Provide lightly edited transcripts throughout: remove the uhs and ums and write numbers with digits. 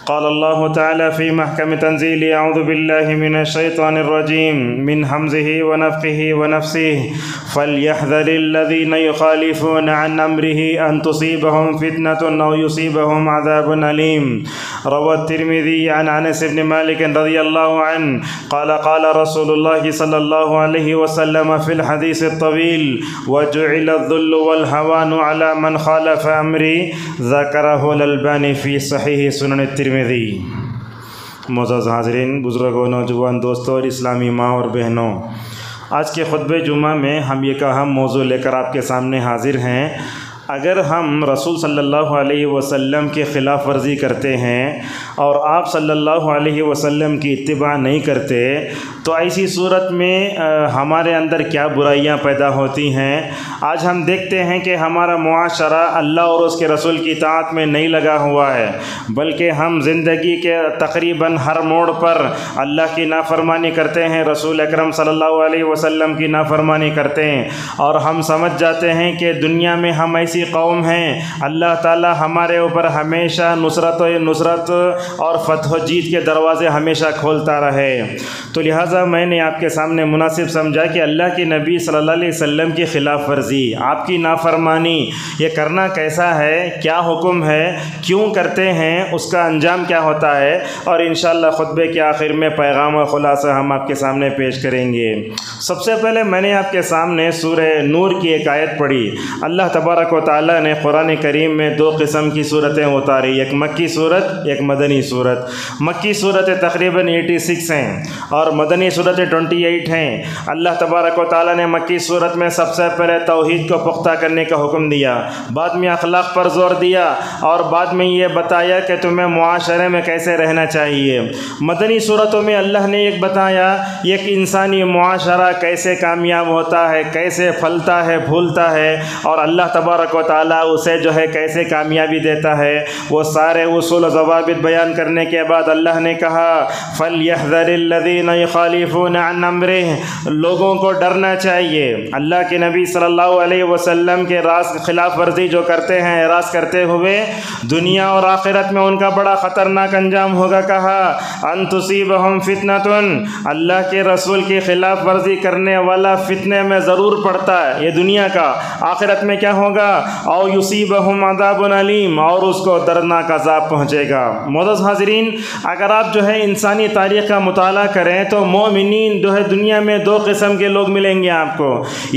قال الله تعالى في محكم تنزيله: أعوذ بالله من الشيطان الرجيم من همزه ونفخه ونفسه فليحذر الذين يخالفون عن أمره أن تصيبهم فتنة أو يصيبهم عذاب أليم. روى الترمذي عن أنس بن مالك رضي الله عنه قال قال رسول الله صلى الله عليه وسلم في الحديث الطويل: وجعل الذل والهوان على من خالف أمري. ذكره الألباني في صحيح سنن الترمذی. معزز حاضرین، بزرگوں، نوجوان دوستوں اور اسلامی ماں اور بہنوں، آج کے خطبہ جمعہ میں ہم ایک اہم موضوع لے کر آپ کے سامنے حاضر ہیں. اگر ہم رسول صلی اللہ علیہ وسلم کی خلاف ورزی کرتے ہیں اور آپ صلی اللہ علیہ وسلم کی اتباع نہیں کرتے تو ایسی صورت میں ہمارے اندر کیا برائیاں پیدا ہوتی ہیں. آج ہم دیکھتے ہیں کہ ہمارا معاشرہ اللہ اور اس کے رسول کی اطاعت میں نہیں لگا ہوا ہے، بلکہ ہم زندگی کے تقریباً ہر موڑ پر اللہ کی نافرمانی کرتے ہیں، رسول اکرم صلی اللہ علیہ وسلم کی نافرمانی کرتے ہیں، اور ہم سمجھ جاتے ہیں کہ دنیا میں ہم ایسی قوم ہیں اللہ تعالی ہمارے اوپر ہمیشہ نصرت اور فتح و جیت کے دروازے ہمیشہ کھولتا رہے. تو لہٰذا میں نے آپ کے سامنے مناسب سمجھا کہ اللہ کے نبی صلی اللہ علیہ وسلم کی خلاف ورزی، آپ کی نافرمانی، یہ کرنا کیسا ہے، کیا حکم ہے، کیوں کرتے ہیں، اس کا انجام کیا ہوتا ہے، اور انشاءاللہ خطبے کے آخر میں پیغام اور خلاصہ ہم آپ کے سامنے پیش کریں گے. سب سے پہلے میں نے آپ کے سامنے سورہ نور کی ایک آیت پڑھی. اللہ تبارک و تعالیٰ نے قرآن کریم میں دو قسم کی صورتیں اتاری، ایک مکی صورت، ایک مدنی صورت. مکی صورت تقریباً 86 ہیں اور مدنی صورت 28 ہیں. اللہ تبارک و تعالیٰ نے مکی صورت میں سب سے پہلے توحید کو پختہ کرنے کا حکم دیا، بعد میں اخلاق پر زور دیا، اور بعد میں یہ بتایا کہ تمہیں معاشرے میں کیسے رہنا چاہیے. مدنی صورتوں میں اللہ نے ایک بتایا ایک انسانی معاشرہ کیسے کامیاب ہوتا ہے، کیسے پھلتا ہے، پھولتا ہے، اور اللہ تبارک و تعالیٰ اسے جو ہے کیسے کامیابی دیتا ہے. وہ سارے اصول و ضوابط بیان کرنے کے بعد اللہ نے کہا فَلْيَحْذَرِ الَّذِينَ يُخَالِفُونَ عَنْ أَمْرِهِ، لوگوں کو ڈرنا چاہیے. اللہ کے نبی صلی اللہ علیہ وسلم کے خلاف ورزی جو کرتے ہیں، اعراض کرتے ہوئے دنیا اور آخرت میں ان کا بڑا خطرناک انجام ہوگا. کہا أَن تُصِيبَهُمْ فِتْنَةٌ، اللہ کے رسول کی خلاف ورزی کرنے والا فتنے میں ضرور پڑتا ہے، یہ دنیا کا. آخرت میں کیا ہوگا؟ او یصیبہم عذاب علیم، اور اس کو دردناک عذاب پہنچے گا. معزز حاضرین، اگر آپ جو ہے انسانی تاریخ کا مطالعہ کریں تو مومنین جو ہے دنیا میں دو قسم کے لوگ ملیں گے آپ کو.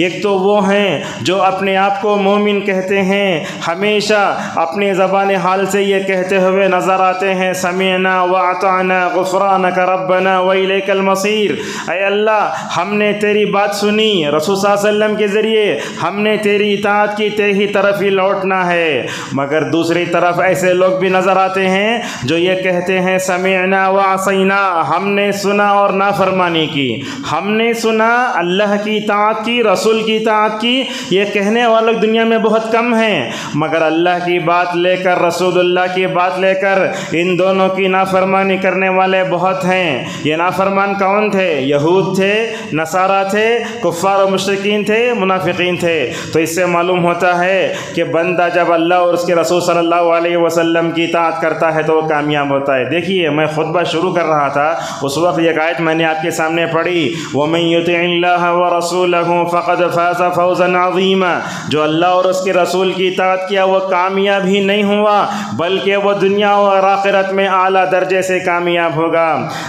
ایک تو وہ ہیں جو اپنے آپ کو مومن کہتے ہیں، ہمیشہ اپنی زبان حال سے یہ کہتے ہوئے نظر آتے ہیں سمعنا واطعنا غفرانک ربنا والیک المصیر، اے اللہ ہم نے تیری بات سنی، رسول صلی اللہ علیہ وسلم کے ذریعے ہم نے تیری اطاعت کی، تیری طرف ہی لوٹنا ہے. مگر دوسری طرف ایسے لوگ بھی نظر آتے ہیں جو یہ کہتے ہیں سمعنا وعصینا، ہم نے سنا اور نافرمانی کی. ہم نے سنا، اللہ کی اطاعت کی، رسول کی اطاعت کی، یہ کہنے والے دنیا میں بہت کم ہیں، مگر اللہ کی بات لے کر، رسول اللہ کی بات لے کر ان دونوں کی نافرمانی کرنے والے بہت ہیں. یہ نافرمان کون تھے؟ یہود تھے، نصارہ تھے، کفار و مشرکین تھے، منافقین تھے. تو اس سے معلوم ہوتا ہے کہ بندہ جب اللہ اور اس کے رسول صلی اللہ علیہ وسلم کی اطاعت کرتا ہے تو وہ کامیاب ہوتا ہے. دیکھیے میں خطبہ شروع کر رہا تھا، اس وقت ایک آیت میں نے آپ کے سامنے پڑھی وَمَن يُطِعِ اللَّهَ وَرَسُولَهُ فَقَدْ فَازَ فَوْزًا عَظِيمًا، جو اللہ اور اس کے رسول کی اطاعت کیا وہ کامیاب ہی نہیں ہوا بلکہ وہ دنیا اور آخرت میں اعلیٰ درجے سے کامیاب ہوگا.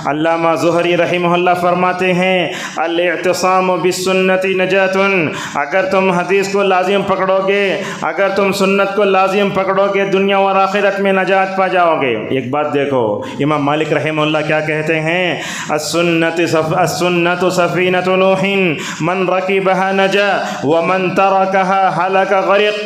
علامہ زہری رحمہ اللہ فرماتے ہیں الاعتصام بالسنة نجاة، اگر تم حدیث کو لازم پکڑو گے، اگر تم سنت کو لازم پکڑو گے، دنیا اور آخرت میں نجات پا جاؤ گے. ایک بات دیکھو، امام مالک رحمہ اللہ کیا کہتے ہیں السنت سفینۃ نوح من رکبها نجا ومن ترکها ہلک غرق.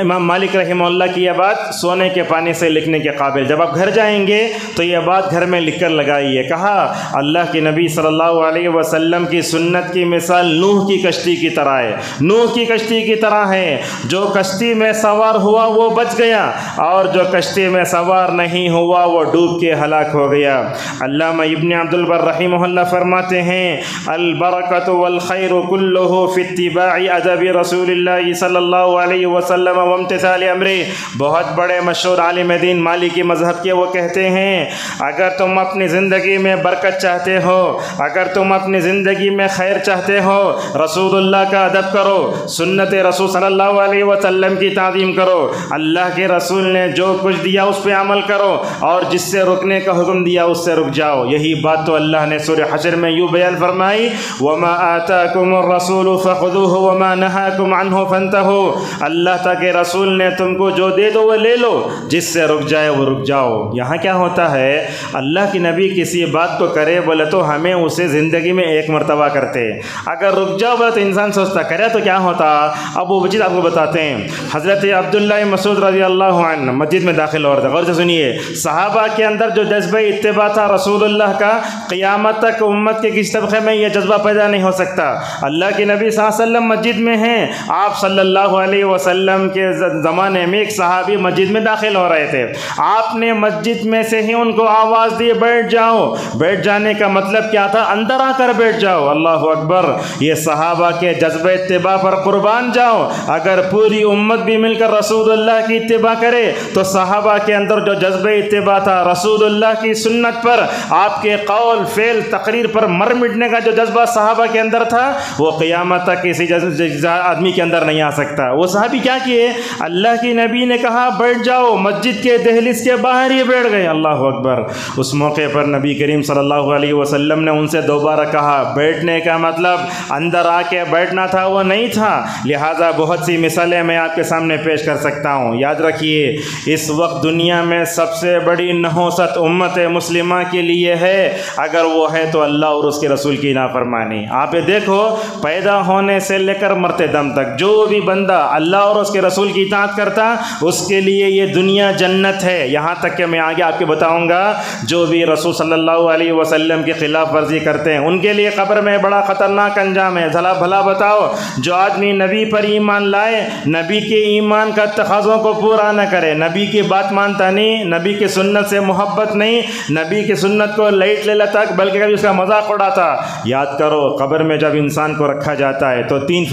امام مالک رحمہ اللہ کی یہ بات سونے کے پانی سے لکھنے کے قابل. جب آپ گھر جائیں گے تو یہ بات گھر میں لکھ کر لگائیے. کہا اللہ کے نبی صلی اللہ علیہ وسلم کی سنت کی مثال نوح کی کشتی کی طرح ہے. نوح کی کشتی کی طرح ہے. جو کشتی میں سوار ہوا وہ بچ گیا اور جو کشتی میں سوار نہیں ہوا وہ ڈوب کے ہلاک ہو گیا۔ علامہ ابن عبد البر رحمہ اللہ فرماتے ہیں البرکۃ والخیر کلہ فی اتباع ادب رسول اللہ صلی اللہ علیہ وسلم وامتثال امرہ۔ بہت بڑے مشہور عالم دین مالکی مذہب کے وہ کہتے ہیں اگر تم اپنی زندگی میں برکت چاہتے ہو، اگر تم اپنی زندگی میں خیر چاہتے ہو، رسول اللہ کا ادب کرو، سنت رسول صلی اللہ علیہ وسلم کی تعظیم کرو، اللہ کے رسول نے جو کچھ دیا اس پہ عمل کرو اور جس سے رکنے کا حکم دیا اس سے رک جاؤ۔ یہی بات تو اللہ نے سورہ حشر میں یوں بیان فرمائی وما آتاکم الرسول فخذوہ وما نہاکم عنہ فانتہوا۔ اللہ تعالیٰ کے رسول نے تم کو جو دے دو وہ لے لو، جس سے رک جائے وہ رک جاؤ۔ یہاں کیا ہوتا ہے اللہ کی نبی کسی بات کو کرے بولے تو ہمیں اسے زندگی میں ایک مرتبہ کرتے، اگر رک جاؤ بولے تو انسان سوچتا کرے تو کیا ہوتا۔ اب وہ چیز آپ کو بتاتے ہیں۔ حضرت عبداللہ مسعود رضی اللہ عنہ مسجد میں داخل ہو رہا تھا، غور سے سنیے، صحابہ کے اندر جو جذبہ اتباع تھا رسول اللہ کا، قیامت تک امت کے کسی طبقے میں یہ جذبہ پیدا نہیں ہو سکتا۔ اللہ کے نبی صلی اللہ علیہ وسلم مسجد میں ہیں، آپ صلی اللہ علیہ وسلم کے زمانے میں ایک صحابی مسجد میں داخل ہو رہے تھے، آپ نے مسجد میں سے ہی ان کو آواز دی بیٹھ جاؤ۔ بیٹھ جانے کا مطلب کیا تھا؟ اندر آ کر بیٹھ جاؤ۔ اللہ اکبر، یہ صحابہ کے جذبہ اتباع پر قربان جاؤ۔ اگر پوری امت بھی مل کر رسول اللہ کی اتباع کرے تو صحابہ کے اندر جو جذبہ اتباع تھا رسول اللہ کی سنت پر، آپ کے قول فعل تقریر پر مر مٹنے کا جو جذبہ صحابہ کے اندر تھا وہ قیامت تک کسی آدمی کے اندر نہیں آ سکتا۔ وہ صحابی کیا کیے؟ اللہ کی نبی نے کہا بیٹھ جاؤ، مسجد کے دہلیز کے باہر ہی بیٹھ گئے۔ اللہ اکبر۔ اس موقع پر نبی کریم صلی اللہ علیہ وسلم نے ان سے دوبارہ کہا بیٹھنے کا مطلب اندر آ کے بیٹھنا تھا وہ نہیں تھا۔ لہٰذا بہت سی مثالیں میں آپ کے سامنے پیش کر سکتا ہوں۔ یاد رکھیے اس وقت دنیا میں سب سے بڑی نحوست امت مسلمہ کے لیے ہے، اگر وہ ہے تو اللہ اور اس کے رسول کی نافرمانی۔ آپ دیکھو پیدا ہونے سے لے کر مرتے دم تک جو بھی بندہ اللہ اور اس کے رسول کی اطاعت کرتا اس کے لیے یہ دنیا جنت ہے، یہاں تک کہ میں آگے آپ کے بتاؤں گا جو بھی رسول صلی اللہ علیہ وسلم کی خلاف ورزی کرتے ہیں ان کے لیے قبر میں بڑا خطرناک انجام ہے۔ بھلا بتاؤ جو آدمی نبی پر ایمان لائے، نبی کے ایمان کا تقاضوں کو پورا نہ کرے، نبی کی بات مانتا نہیں، نبی کی سنت سے محبت نہیں، نبی کی سنت کو لائٹ لے لیتا بلکہ کبھی اس کا مذاق اڑاتا۔ یاد کرو قبر میں جب انسان کو رکھا جاتا ہے تو تین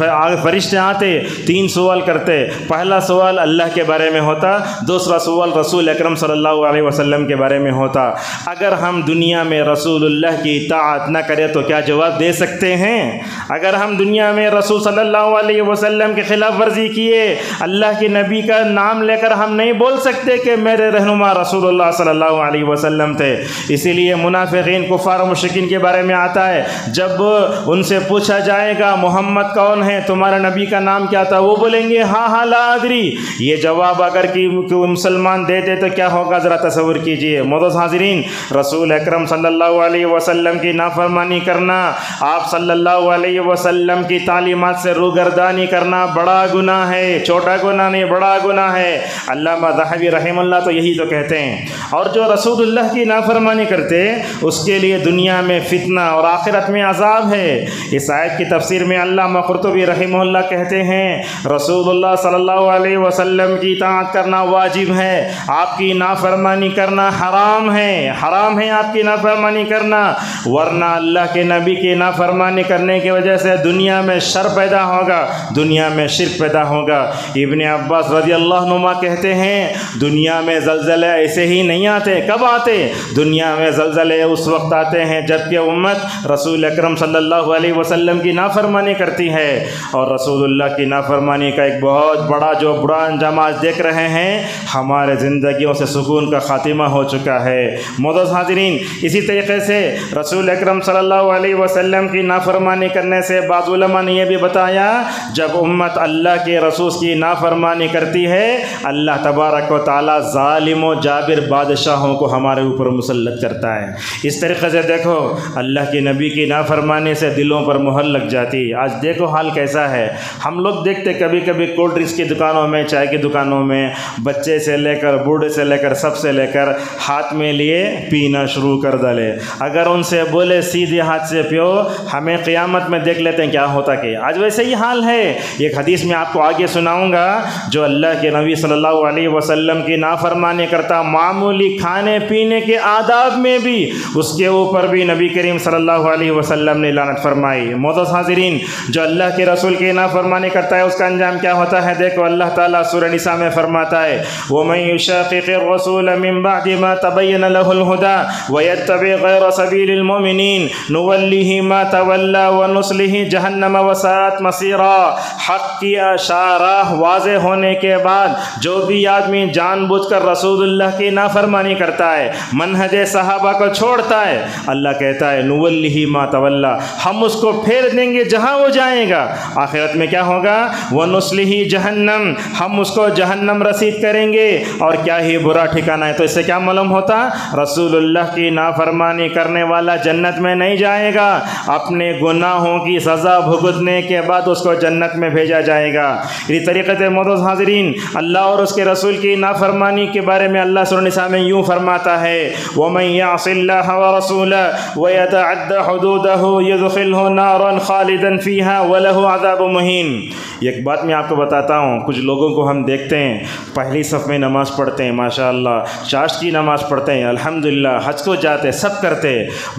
فرشتے آتے، تین سوال کرتے۔ پہلا سوال اللہ کے بارے میں ہوتا، دوسرا سوال رسول اکرم صلی اللہ علیہ وسلم کے بارے میں ہوتا۔ اگر ہم دنیا میں رسول اللہ کی اطاعت نہ کریں تو کیا جواب دے سکتے ہیں؟ اگر ہم دنیا میں رسول صلی اللہ علیہ وسلم کے خلاف ورزی کیے، اللہ کے نبی کا نام لے کر ہم نہیں بول سکتے کہ میرے رہنما رسول اللہ صلی اللہ علیہ وسلم تھے۔ اسی لیے منافقین کفار و مشرکین کے بارے میں آتا ہے جب ان سے پوچھا جائے گا محمد کون ہے، تمہارا نبی کا نام کیا تھا، وہ بولیں گے ہاں لا ادری۔ یہ جواب اگر کہ مسلمان دے دے تو کیا ہوگا ذرا تصور کیجئے۔ معزز حاضرین، رسول اکرم صلی اللہ علیہ وسلم کی نافرمانی کرنا، آپ صلی اللہ علیہ وسلم کی تعلیمات سے روگردانی کرنا بڑا گناہ ہے، چھوٹا گناہ نہیں بڑا گناہ ہے۔ علامہ ذہبی رحمہ اللہ تو یہی تو کہتے ہیں۔ اور جو رسول اللہ کی نافرمانی کرتے اس کے لیے دنیا میں فتنہ اور آخرت میں عذاب ہے۔ اس آیت کی تفسیر میں علامہ قرطبی رحمہ اللہ کہتے ہیں رسول اللہ صلی اللہ علیہ وسلم کی اطاعت کرنا واجب ہے، آپ کی نافرمانی کرنا حرام ہے، حرام ہے آپ کی نافرمانی کرنا، ورنہ اللہ کے نبی کی نافرمانی کرنے کی وجہ سے دنیا میں شر پیدا ہوگا، دنیا میں شرک پیدا ہوگا۔ ابن عباس رضی اللہ عنہما کہتے ہیں دنیا میں زلزلے ایسے ہی نہیں آتے، کب آتے؟ دنیا میں زلزلے اس وقت آتے ہیں جب کہ امت رسول اکرم صلی اللہ علیہ وسلم کی نافرمانی کرتی ہے، اور رسول اللہ کی نافرمانی کا ایک بہت بڑا جو برا انجام آج دیکھ رہے ہیں، ہمارے زندگیوں سے سکون کا خاتمہ ہو چکا ہے۔ معزز حاضرین، اسی طریقے سے رسول اکرم صلی اللہ علیہ وسلم کی نافرمانی کرنے سے بعض علماء نے یہ بھی بتایا جب امت اللہ کے رسول کی نافرمانی کرتی ہے اللہ تبارک و تعالی ظالم و جابر بادشاہوں کو ہمارے اوپر مسلط کرتا ہے۔ اس طریقے سے دیکھو اللہ کے نبی کی نافرمانی سے دلوں پر مہر لگ جاتی۔ آج دیکھو حال کیسا ہے، ہم لوگ دیکھتے کبھی کبھی کولڈ ڈرنکس کی دکانوں میں، چائے کی دکانوں میں بچے سے لے کر بوڑھے سے لے کر سب سے لے کر ہاتھ میں لیے پینا شروع کر ڈالے۔ اگر ان سے بولے سیدھے ہاتھ سے پیو، ہمیں قیامت میں دیکھ لیتے ہیں کیا ہوتا کہ آج ویسے ہی حال ہے۔ ایک حدیث میں آپ کو آگے سناؤں گا جو اللہ کے نبی صلی اللہ علیہ وسلم کی نافرمانی کرتا، معمولی کھانے پینے کے آداب میں بھی اس کے اوپر بھی نبی کریم صلی اللہ علیہ وسلم نے لعنت فرمائی۔ معزز حاضرین، جو اللہ کے رسول کی نافرمانی کرتا ہے اس کا انجام کیا ہوتا ہے؟ دیکھو اللہ تعالیٰ سورہ نساء میں فرماتا ہے وَمَن يُشَاقِقِ الرَّسُولَ مِن بَعْدِ مَا تَبَيَّنَ لَهُ الْهُدَى وَيَتَّبِعْ غَيْرَ سَبِيلِ الْمُؤْمِنِينَ نُوَلِّهِ مَا تَوَلَّى وَنُصْلِهِ جَهَنَّمَ وَسَاءَتْ مَصِيرًا۔ حق کی اشارہ واضح ہونے کے بعد جو بھی آدمی جان بوجھ کر رسول اللہ کی نافرمانی کرتا ہے، منہج صحابہ کو چھوڑتا ہے، اللہ کہتا ہے نُوَلِّهِ مَا تَوَلَّى، ہم اس کو پھیر دیں گے جہاں وہ جائے گا، آخرت میں کیا ہوگا؟ وَنُصْلِهِ جَهَنَّمَ، ہم اس کو جہنم رسید کریں گے، اور کیا ہی برا ٹھکانہ ہے۔ تو اس سے کیا معلوم ہوتا؟ رسول اللہ کی نافرمانی کرنے والا جنت میں نہیں جائے گا، اپنے گناہوں کی سزا بھگتنے کے بعد اس کو جنت میں بھیجا جائے گا۔ اسی طریقے سے معزز حاضرین، اللہ اور اس کے رسول کی نافرمانی کے بارے میں اللہ سورہ نساء میں یوں فرماتا ہے وَمَن يَعْصِ اللَّهَ وَرَسُولَهُ وَيَتَعَدَّ حُدُودَهُ يُدْخِلْهُ نَارًا خَالِدًا فِيهَا وَلَهُ عَذَابٌ مُهِينٌ۔ ایک بات میں آپ کو بتاتا ہوں، کچھ لوگوں کو ہم دیکھتے ہیں پہلی صف میں نماز پڑھتے ہیں، ماشاءاللہ چاشت کی نماز پڑھتے ہیں، الحمدللہ حج کو جاتے، سب کرتے،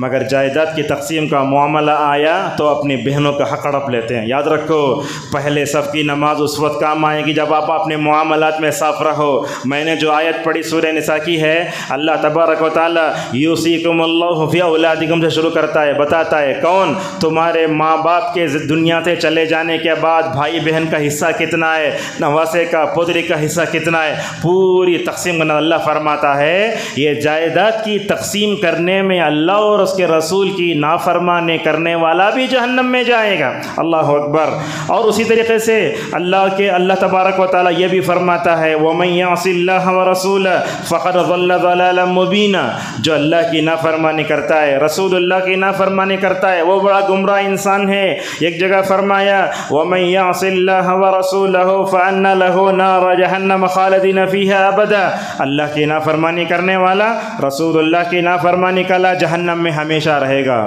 مگر جائیداد کی تقسیم کا معاملہ آیا تو اپنی بہنوں کا حق ہڑپ لیتے ہیں۔ یاد رکھو، پہلے صف کی نماز اس وقت کام آئے گی جب آپ اپنے معاملات میں صاف رہو۔ میں نے جو آیت پڑھی سورہ نساء کی ہے، اللہ تبارک و تعالیٰ یوصیکم اللہ فی اولادکم سے شروع کرتا ہے، بتاتا ہے کون؟ تمہارے ماں باپ کے دنیا سے چلے جانے کے بعد بھائی بہن کا حصہ کتنا ہے، نواسے کا، پودری کا حصہ کتنا ہے، پوری تقسیم کرنا۔ اللہ فرماتا ہے یہ جائیداد کی تقسیم کرنے میں اللہ اور اس کے رسول کی نافرمانی کرنے والا بھی جہنم میں جائے گا۔ اللہ اکبر۔ اور اسی طریقے سے اللہ تبارک و تعالیٰ یہ بھی فرماتا ہے وَمَن يَعْصِ اللَّهَ وَرَسُولَهُ فَقَدْ ضَلَّ ضَلَالًا مُبِينًا، جو اللہ کی نافرمانی کرتا ہے، رسول اللہ کی نافرمانی کرتا ہے، وہ بڑا گمراہ انسان ہے۔ ایک جگہ فرمایا وَمَن يَعْصِ اللَّهَ وَرَسُولَهُ فَأَنَّ لَهُ نَارَ جَهَنَّمَ خَالِدِينَ فِيهَا أَبَدًا، اللہ کی نافرمانی کرنے والا، رسول اللہ کی نافرمانی کا جہنم میں ہمیشہ رہے گا۔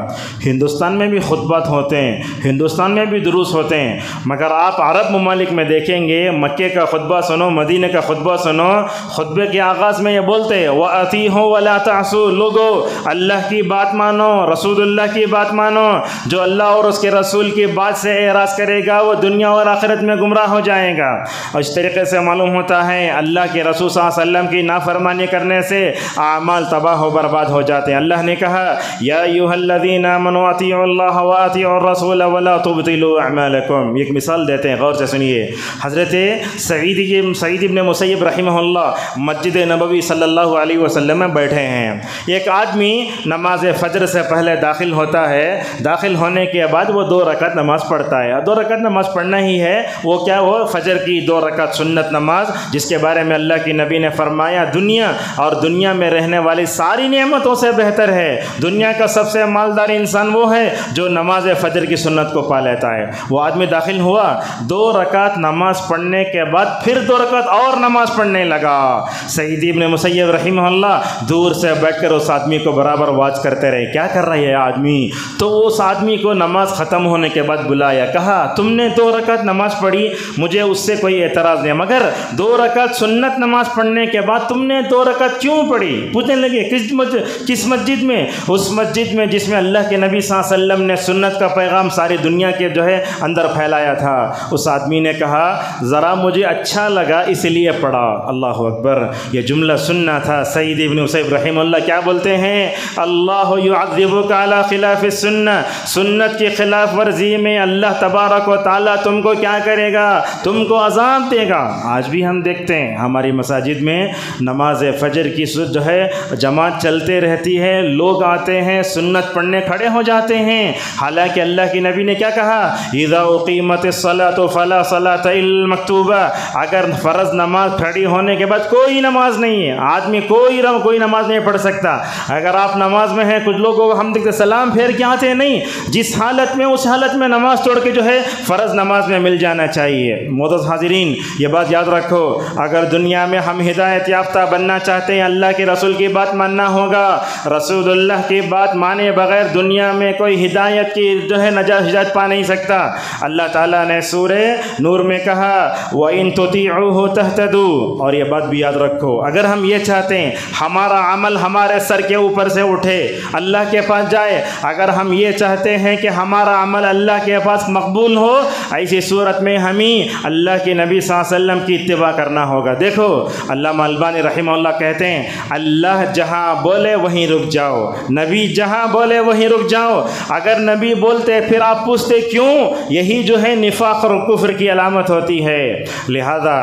ہندوستان میں بھی خطبات ہوتے ہیں، ہندوستان میں بھی دروس ہوتے ہیں، مگر آپ عرب ممالک میں دیکھیں گے مکے کا خطبہ سنو، مدینہ کا خطبہ سنو، خطبے کے آغاز میں یہ بولتے ہیں وَأَطِيعُوا وَلَا تَعْصُوا، لوگو اللہ کی بات مانو، رسول اللہ کی بات مانو، جو اللہ اور اس کے رسول کی بات سے اعراض کرے گا وہ دنیا اور آخرت میں گمراہ ہو جائے گا۔ اور اس طریقے سے معلوم ہوتا ہے اللہ کے رسول صلی اللہ علیہ وسلم کی نافرمانی کرنے سے اعمال تباہ و برباد ہو جاتے ہیں۔ اللہ نے کہا یا ایھا الذین آمنوا اطیعوا اللہ واطیعوا الرسول ولا تبطلوا اعمالکم۔ ایک مثال دیتے ہیں، غور سے سنیے۔ حضرت سعید ابن مسیب رحمہ اللہ مسجد نبوی صلی اللہ علیہ وسلم میں بیٹھے ہیں۔ ایک آدمی نماز فجر سے پہلے داخل ہوتا ہے، داخل ہونے کے بعد وہ 2 رکعت نماز پڑھتا ہے۔ 2 رکعت نماز پڑھنا ہی ہے، وہ کیا؟ وہ فجر کی 2 رکعت سنت نماز، جس کے بارے میں اللہ کی نبی نے فرمایا دنیا اور دنیا میں رہنے والی ساری نعمتوں سے بہتر ہے، دنیا کا سب سے مالدار انسان وہ ہے جو نماز فجر کی سنت کو پا لیتا ہے۔ وہ آدمی داخل ہوا، 2 رکعت نماز پڑھنے کے بعد پھر 2 رکعت اور نماز پڑھنے لگا۔ سعید ابن مسیب رحمہ اللہ دور سے بیٹھ کر اس آدمی کو برابر واچ کرتے رہے، کیا کر رہا ہے یہ آدمی؟ تو اس آدمی کو نماز ختم ہونے کے بعد بلایا، کہا تم نے 2 رکعت نماز پڑھی، مجھے اس سے کوئی اعتراض نہیں، مگر 2 رکعت سنت نماز پڑھنے کے بعد تم نے 2 رکعت کیوں پڑھی؟ پوچھنے لگے کس مسجد میں؟ اس مسجد میں جس میں اللہ کے نبی صلی اللہ علیہ وسلم نے سنت کا پیغام ساری دنیا کے اندر پھیلایا تھا۔ اس آدمی نے کہا ذرا مجھے اچھا لگا اس لیے پڑھا۔ اللہ اکبر، یہ جملہ سننا تھا۔ سعید ابن مسیب رحمہ اللہ کیا بولتے ہیں؟ اللہ یعذبک علی خلاف السنہ، سنت کی خلاف ورزی میں اللہ تبارک و تعالیٰ تم کو کیا کرے گا؟ تم کو عذاب دے گا۔ آج بھی ہم دیکھتے ہیں ہماری مساجد میں نماز فجر کی جماعت چلتے رہتی ہے، لوگ آتے ہیں سنت پڑھنے کھڑے ہو جاتے ہیں، حالانکہ اللہ کی نبی نے کیا کہا؟ اذا اقیمت الصلاۃ فلا صلاۃ الا المکتوبہ، اگر فرض نماز کھڑی ہونے کے بعد کوئی نماز نہیں ہے، آدمی کوئی نماز نہیں پڑھ سکتا۔ اگر آپ نماز میں ہیں، کچھ لوگوں کو ہم دیکھتے سلام پھیر کے آتے نہیں، جس حالت میں اس حالت میں نماز توڑ کے فرض نماز میں مل جانا چاہیے۔ معزز حاضرین، یہ بات یاد رکھو، اگر دنیا میں ہم ہدایت یافتہ بننا چاہتے ہیں اللہ کے رسول کی بات ماننا ہوگا۔ رسول اللہ کی بات مانے بغیر دنیا میں کوئی ہدایت کی نجات ہدایت پا نہیں سکتا۔ اللہ تعالیٰ نے سورہ نور میں میں کہا وَإِن تُطِيعُوهُ تَهْتَدُوا، اور یہ بات بھی یاد رکھو، اگر ہم یہ چاہتے ہیں ہمارا عمل ہمارے سر کے اوپر سے اٹھے اللہ کے پاس جائے، اگر ہم یہ چاہتے ہیں کہ ہمارا عمل اللہ کے پاس مقبول ہو، ایسی صورت میں ہمیں اللہ کے نبی صلی اللہ علیہ وسلم کی اتباع کرنا ہوگا۔ دیکھو علامہ البانی رحمہ اللہ کہتے ہیں اللہ جہاں بولے وہیں رک جاؤ، نبی جہاں بولے وہیں رک جاؤ۔ اگر نبی بولتے پھر آپ پوچھتے کیوں، یہی جو ہے نفاق اور کفر کی علامت ہوتی ہے۔ لہذا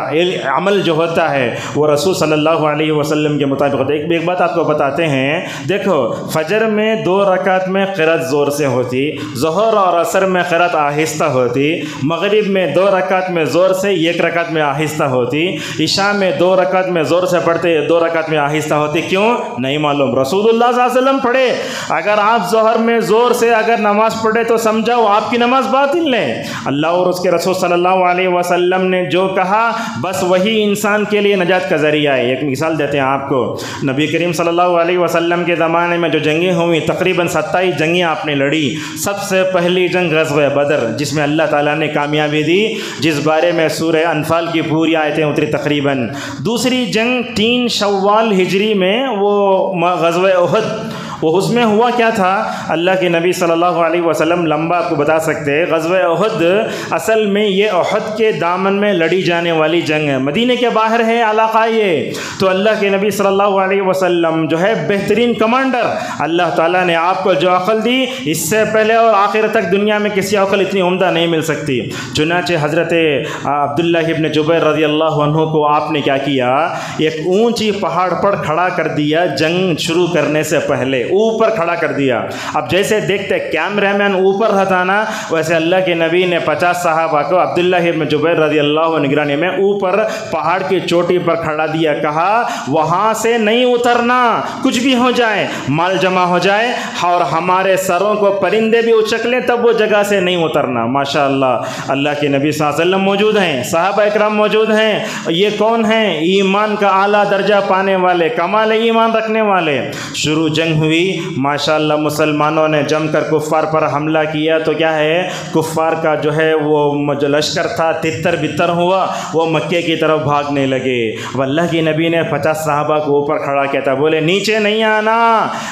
عمل جو ہوتا ہے وہ رسول صلی اللہ علیہ وسلم کے مطابق ہوتا ہے۔ ایک بات آپ کو بتاتے ہیں، دیکھو فجر میں 2 رکعت میں قرأت زور سے ہوتی، ظہر اور عصر میں قرأت آہستہ ہوتی، مغرب میں 2 رکعت میں زور سے 1 رکعت میں آہستہ ہوتی، عشاء میں 2 رکعت میں زور سے پڑھتے 2 رکعت میں آہستہ ہوتی۔ کیوں نہیں معلوم، رسول اللہ صلی اللہ علیہ وسلم پڑھے۔ اگر آپ ظہر میں زور سے اگر نماز پڑھے تو سمجھاؤ آپ کی نماز باطل ہے۔ اللہ اور اس کے رسول صلی اللہ علیہ وسلم نے جو کہا بس وہی انسان کے لیے نجات کا ذریعہ ہے۔ ایک مثال دیتے ہیں آپ کو، نبی کریم صلی اللہ علیہ وسلم کے زمانے میں جو جنگیں ہوئیں تقریباً 27 جنگیں آپ نے لڑی۔ سب سے پہلی جنگ غزوہ بدر، جس میں اللہ تعالیٰ نے کامیابی دی، جس بارے میں سورہ انفال کی پوری آیتیں اتری تقریباً۔ دوسری جنگ 3 شوال ہجری میں وہ غزوہ احد، وہ اس میں ہوا کیا تھا اللہ کے نبی صلی اللہ علیہ وسلم لمبا آپ کو بتا سکتے ہیں۔ غزوہ احد اصل میں یہ احد کے دامن میں لڑی جانے والی جنگ ہے، مدینے کے باہر ہے علاقہ یہ۔ تو اللہ کے نبی صلی اللہ علیہ وسلم جو ہے بہترین کمانڈر، اللہ تعالیٰ نے آپ کو جو عقل دی اس سے پہلے اور آخر تک دنیا میں کسی عقل اتنی عمدہ نہیں مل سکتی۔ چنانچہ حضرت عبداللہ ابن جبیر رضی اللہ عنہ کو آپ نے کیا کیا، ایک اونچی پہاڑ پر کھڑا کر دیا، جنگ شروع کرنے سے پہلے اوپر کھڑا کر دیا۔ اب جیسے دیکھتے کیمرہ مین اوپر رہتا نا، ویسے اللہ کے نبی نے 50 صحابہ کو عبداللہ ابن جبیر رضی اللہ عنہ نگرانی میں اوپر پہاڑ کی چوٹی پر کھڑا دیا، کہا وہاں سے نہیں اترنا، کچھ بھی ہو جائے، مال جمع ہو جائے اور ہمارے سروں کو پرندے بھی اچک لیں تب وہ جگہ سے نہیں اترنا۔ ماشاءاللہ اللہ کے نبی صلی اللہ علیہ وسلم موجود ہیں، صحابہ اکرام موجود ہیں، یہ کون ہیں؟ ایمان کا اعلیٰ درجہ پانے والے، کمال ایمان رکھنے والے۔ شروع جنگ ہوئی، ماشاءاللہ مسلمانوں نے جم کر کفار پر حملہ کیا، تو کیا ہے کفار کا جو ہے وہ جو لشکر تھا تتر بتر ہوا، وہ مکے کی طرف بھاگنے لگے۔ اب اللہ کی نبی نے 50 صحابہ کو اوپر کھڑا کیا تھا، بولے نیچے نہیں آنا،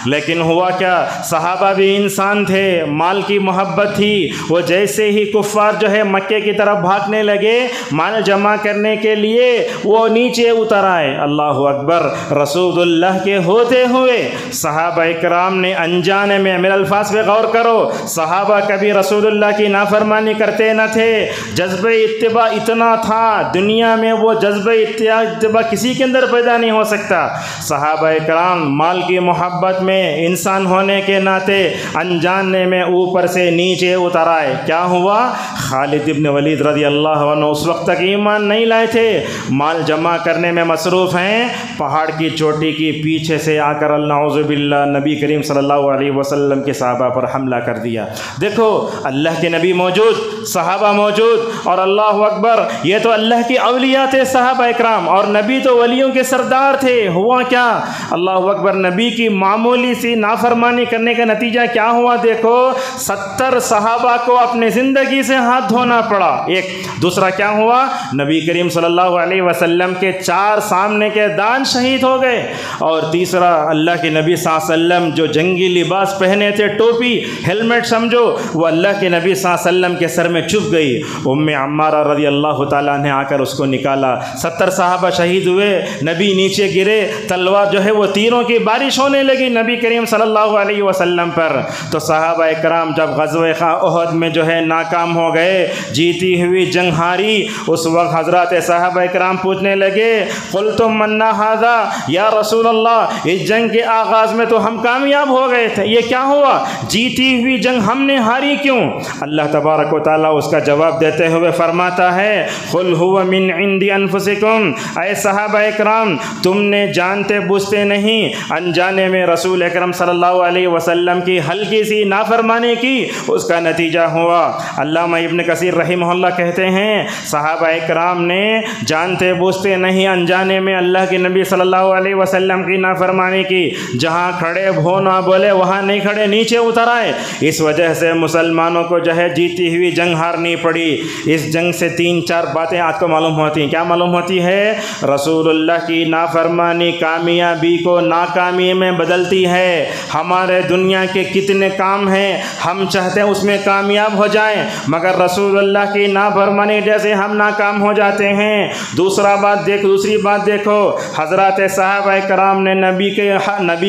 لیکن ہوا کیا، صحابہ بھی انسان تھے، مال کی محبت تھی، وہ جیسے ہی کفار جو ہے مکے کی طرف بھاگنے لگے مال جمع کرنے کے لیے وہ نیچے اتر آئے۔ اللہ اکبر، رسول اللہ کے ہوتے ہوئے صحابہ کرام نے انجانے میں، میرے الفاظ پہ غور کرو، صحابہ کبھی رسول اللہ کی نافرمانی کرتے نہ تھے، جذبہ اتباع اتنا تھا، دنیا میں وہ جذبہ اتباع کسی کے اندر پیدا نہیں ہو سکتا۔ صحابہ کرام مال کی محبت میں انسان ہونے کے ناطے انجانے میں اوپر سے نیچے اتر آئے۔ کیا ہوا، خالد ابن ولید رضی اللہ عنہ اس وقت تک ایمان نہیں لائے تھے، مال جمع کرنے میں مصروف ہیں، پہاڑ کی چوٹی کی پیچھے سے آ کر نعوذ باللہ نبی کریم صلی اللہ علیہ وسلم کے صحابہ پر حملہ کر دیا۔ دیکھو اللہ کے نبی موجود، صحابہ موجود، اور اللہ اکبر، یہ تو اللہ کی اولیاء تھے صحابہ اکرام، اور نبی تو ولیوں کے سردار تھے۔ ہوا کیا، اللہ اکبر، نبی کی معمولی سی نافرمانی کرنے کا نتیجہ کیا ہوا، دیکھو 70 صحابہ کو اپنے زندگی سے ہاتھ دھونا پڑا۔ ایک دوسرا کیا ہوا، نبی کریم صلی اللہ علیہ وسلم کے 4 سامنے کے دان شہید ہو گئے، اور تیسرا اللہ کے نبی صلی اللہ علیہ وسلم جو جنگی لباس پہنے تھے، ٹوپی ہیلمٹ سمجھو، وہ اللہ کے نبی صلی اللہ علیہ وسلم کے سر میں چپ گئی۔ ام عمارہ رضی اللہ تعالیٰ نے آ کر اس کو نکالا، 70 صحابہ شہید ہوئے، نبی نیچے گرے، تلوار جو ہے وہ تیروں کی بارش ہونے لگی نبی کریم صلی اللہ علیہ وسلم پر۔ تو صحابہ کرام جب غزوہ احد میں جو ہے ناکام ہو گئے، جیتی ہوئی جنگ ہاری، اس وقت حضرات صحابہ کرام پوچھنے لگے قلتم منا ھذا یا رسول اللہ، اس جنگ کے آغاز میں تو ہم کامیاب ہو گئے تھے، یہ کیا ہوا، جیتی ہوئی جنگ ہم نے ہاری کیوں؟ اللہ تبارک و تعالیٰ اس کا جواب دیتے ہوئے فرماتا ہے قل هو من عند انفسکم، اے صحابہ اکرام تم نے جانتے بوجھتے نہیں انجانے میں رسول اکرم صلی اللہ علیہ وسلم کی ہلکی سی نافرمانی کی، اس کا نتیجہ ہوا۔ علامہ ابن کثیر رحمہ اللہ کہتے ہیں صحابہ کرام نے جانتے بوجھتے نہیں انجانے میں اللہ کے نبی صلی اللہ علیہ وسلم کی نافرمانی کی، جہاں کھڑے ہو نہ بولے وہاں نہیں کھڑے، نیچے اتر آئے۔ اس وجہ سے مسلمانوں کو جو ہے جیتی ہوئی جنگ ہارنی پڑی۔ اس جنگ سے 3-4 باتیں آپ کو معلوم ہوتی ہیں۔ کیا معلوم ہوتی ہے؟ رسول اللہ کی نافرمانی کامیابی کو ناکامی میں بدلتی ہے۔ ہمارے دنیا کے کتنے کام ہیں ہم چاہتے ہیں اس میں کامیاب ہو جائیں، مگر رسول اللہ کی نافرمانی جیسے ہم ناکام ہو جاتے ہیں۔ دوسری بات دیکھو، حضرات صحابہ کرام نے نبی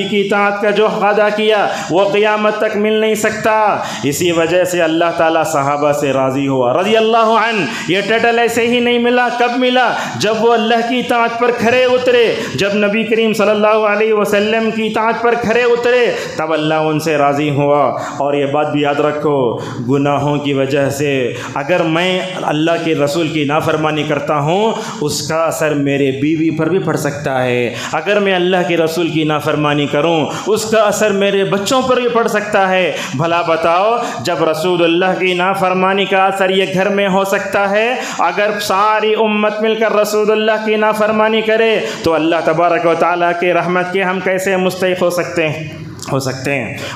کی اطاعت کا جو ادا کیا وہ قیامت تک مل نہیں سکتا۔ اسی وجہ سے اللہ تعالیٰ صحابہ سے راضی ہوا رضی اللہ عنہ۔ یہ ٹائٹل ایسے ہی نہیں ملا، کب ملا؟ جب وہ اللہ کی اطاعت پر کھرے اترے، جب نبی کریم صلی اللہ علیہ وسلم کی اطاعت پر کھرے اترے تب اللہ ان سے راضی ہوا۔ اور یہ بات بھی یاد رکھو، گناہوں کی وجہ سے اگر میں اللہ کے رسول کی نافرمانی کرتا ہوں اس کا اثر میرے بیوی پر بھی پڑ سکتا ہے۔ اگر میں اللہ کے رسول کی نافرمانی کروں اس کا اثر میرے بچوں پر بھی پڑ سکتا ہے۔ بھلا بتاؤ، جب رسول اللہ کی نافرمانی کا اثر یہ گھر میں ہو سکتا ہے، اگر ساری امت مل کر رسول اللہ کی نافرمانی کرے تو اللہ تبارک و تعالیٰ کی رحمت کے ہم کیسے مستحق ہو سکتے ہیں۔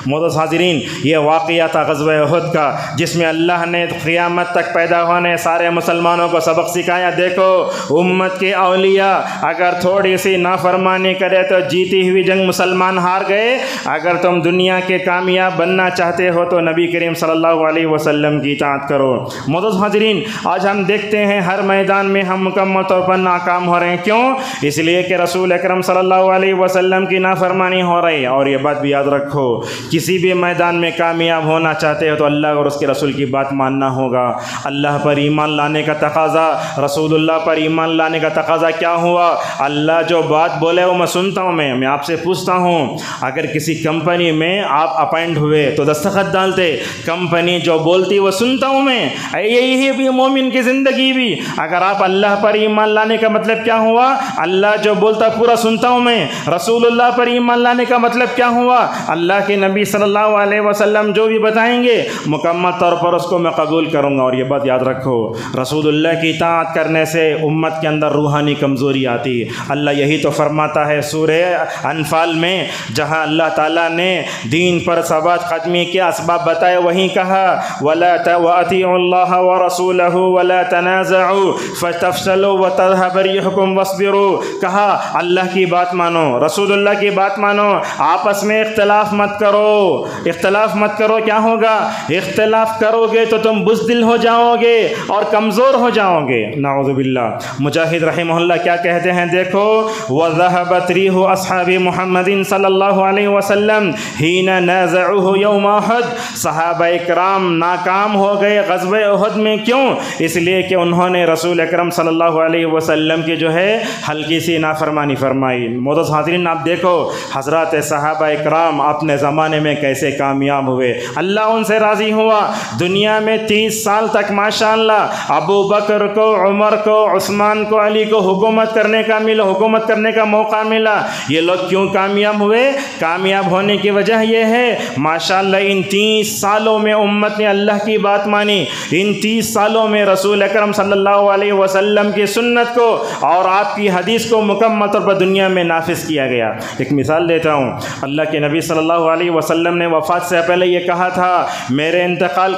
معزز حاضرین، یہ واقعہ تھا غزوہ احد کا، جس میں اللہ نے قیامت تک پیدا ہونے سارے مسلمانوں کو سبق سکھایا۔ دیکھو، امت کے اولیاء اگر تھوڑی سی نافرمانی کرے تو جیتی ہوئی جنگ مسلمان ہار گئے۔ اگر تم دنیا کے کامیاب بننا چاہتے ہو تو نبی کریم صلی اللہ علیہ وسلم کی اطاعت کرو۔ معزز حاضرین، آج ہم دیکھتے ہیں ہر میدان میں ہم مکمل طور پر ناکام ہو رہے ہیں۔ کیوں؟ اس لیے کہ رسول اکرم صلی اللہ علیہ وسلم کی نافرمانی ہو رہی ہے۔ اور یہ بات بھی یاد رکھو، کسی بھی میدان میں کامیاب ہونا چاہتے ہو تو اللہ اور اس کے رسول کی بات ماننا ہوگا۔ اللہ پر ایمان لانے کا تقاضا، رسول اللہ پر ایمان لانے کا تقاضا کیا ہوا؟ اللہ جو بات بولے وہ میں سنتا ہوں۔ میں آپ سے پوچھتا ہوں، اگر کسی کمپنی میں آپ اپائنٹ ہوئے تو دستخط ڈالتے، کمپنی جو بولتی وہ سنتا ہوں میں۔ یہی بھی مومن کی زندگی بھی، اگر آپ اللہ پر ایمان لانے کا مطلب کیا ہوا؟ اللہ جو بولتا پورا سنتا ہوں میں۔ رسول اللہ پر ایمان لانے کا مطلب کیا ہوا؟ اللہ کے نبی صلی اللہ علیہ وسلم جو بھی بتائیں گے مکمل طور پر اس کو میں قبول کروں گا۔ اور یہ بات یاد رکھو، رسول اللہ کی اطاعت کرنے سے امت کے اندر روحانی کمزوری آتی۔ اللہ یہی تو فرماتا ہے سورہ انفال میں، جہاں اللہ تعالیٰ نے دین پر ثبات قدمی کے اسباب بتائے، وہیں کہا وَأَطِيعُوا اللَّهَ وَرَسُولَهُ وَلَا تَنَازَعُوا فَتَفْشَلُوا وَتَذْهَبَ رِيحُكُمْ وَاصْبِرُوا۔ کہا اللہ کی بات مانو، رسول اللہ کی بات مانو، آپس میں اختلاف مت کرو۔ اختلاف مت کرو، کیا ہوگا؟ اختلاف کرو گے تو تم بزدل ہو جاؤ گے اور کمزور ہو جاؤ گے، نعوذ باللہ۔ مجاہد رحمہ اللہ کیا کہتے ہیں؟ دیکھو، وَذَهَبَتْ رِيحُ أَصْحَابِ مُحَمَّدٍ صلی اللہ علیہ وسلم حِينَ نَازَعُوهُ يَوْمَ أُحُدٍ۔ صحابہ کرام ناکام ہو گئے غزوہ احد میں، کیوں؟ اس لیے کہ انہوں نے رسول اکرم صلی اللہ علیہ وسلم کی جو ہے ہلکی سی نافرمانی فرمائی۔ معزز حاضرین، آپ دیکھو حضرات صحابہ کرام اپنے زمانے میں کیسے کامیاب ہوئے، اللہ ان سے راضی ہوا۔ دنیا میں 30 سال تک ماشاءاللہ ابو بکر کو، عمر کو، عثمان کو، علی کو حکومت کرنے کا موقع ملا۔ یہ لوگ کیوں کامیاب ہوئے؟ کامیاب ہونے کی وجہ یہ ہے ماشاءاللہ ان 30 سالوں میں امت نے اللہ کی بات مانی، ان 30 سالوں میں رسول اکرم صلی اللہ علیہ وسلم کی سنت کو اور آپ کی حدیث کو مکمل طور پر دنیا میں نافذ کیا گیا۔ ایک مثال دیتا ہوں، اللہ کے نبی صلی اللہ علیہ وسلم نے وفات سے پہلے یہ کہا تھا میرے انتقال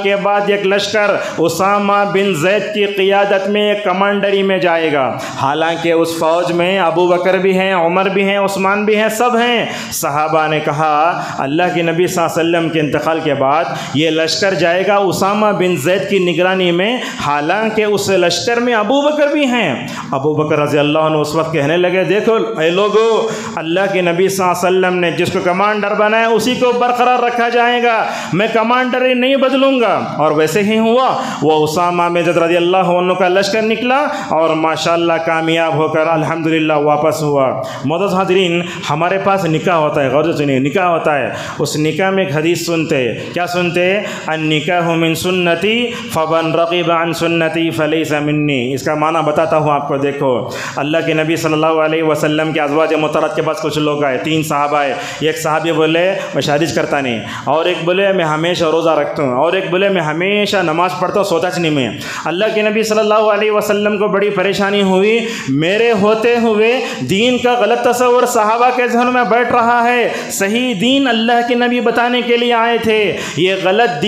کے بعد ایک لشکر اسامہ بن زید کی قیادت میں ایک کمانڈری میں جائے گا۔ حالانکہ اس فوج میں ابو بکر بھی ہیں، عمر بھی ہیں، عثمان بھی ہیں، سب ہیں۔ صحابہ نے کہا اللہ کے نبی صلی اللہ علیہ وسلم کے انتقال کے بعد یہ لشکر جائے گا اسامہ بن زید کی نگرانی میں، حالانکہ اس لشکر میں ابو بکر بھی ہیں۔ ابو بکر رضی اللہ عنہ اس وقت کہنے لگے دیکھو اے لوگو، اللہ کے نبی صلی اللہ علیہ وسلم نے جس کو کمانڈر بنایا اسی کو برقرار رکھا جائے گا، میں کمانڈر ہی نہیں بدلوں گا۔ اور ویسے ہی ہوا، وہ اسامہ بن زید رضی اللہ عنہ کا لشکر نکلا اور ماشاءاللہ کامیاب ہو کر الحمدللہ واپس ہوا۔ معزز حاضرین، ہمارے پاس نکاح ہوتا ہے، غور سے سنیے، نکاح ہوتا ہے، اس نکاح میں ایک حدیث سنتے، کیا سنتے؟ النکاح من سنتی فمن رغب عن سنتی فلیس منی۔ اس کا معنی بتاتا ہوں آپ کو۔ دیکھو اللہ کے نبی صلی اللہ علیہ وسلم کے ازواج مطہرات کے پاس کچھ لوگ آئے 3 صحابہ آئے. ایک صحابی بولے میں شادی کرتا نہیں, اور ایک بولے میں ہمیشہ روزہ رکھتا ہوں, اور ایک بولے میں ہمیشہ نماز پڑھتا ہوں, سوتا نہیں میں. اللہ کے نبی صلی اللہ علیہ وسلم کو بڑی پریشانی ہوئی, میرے ہوتے ہوئے دین کا غلط تصور صحابہ کے ذہن میں بیٹھ رہا ہے. صحیح دین اللہ کے نبی بتانے کے لیے آئے تھے, یہ غلط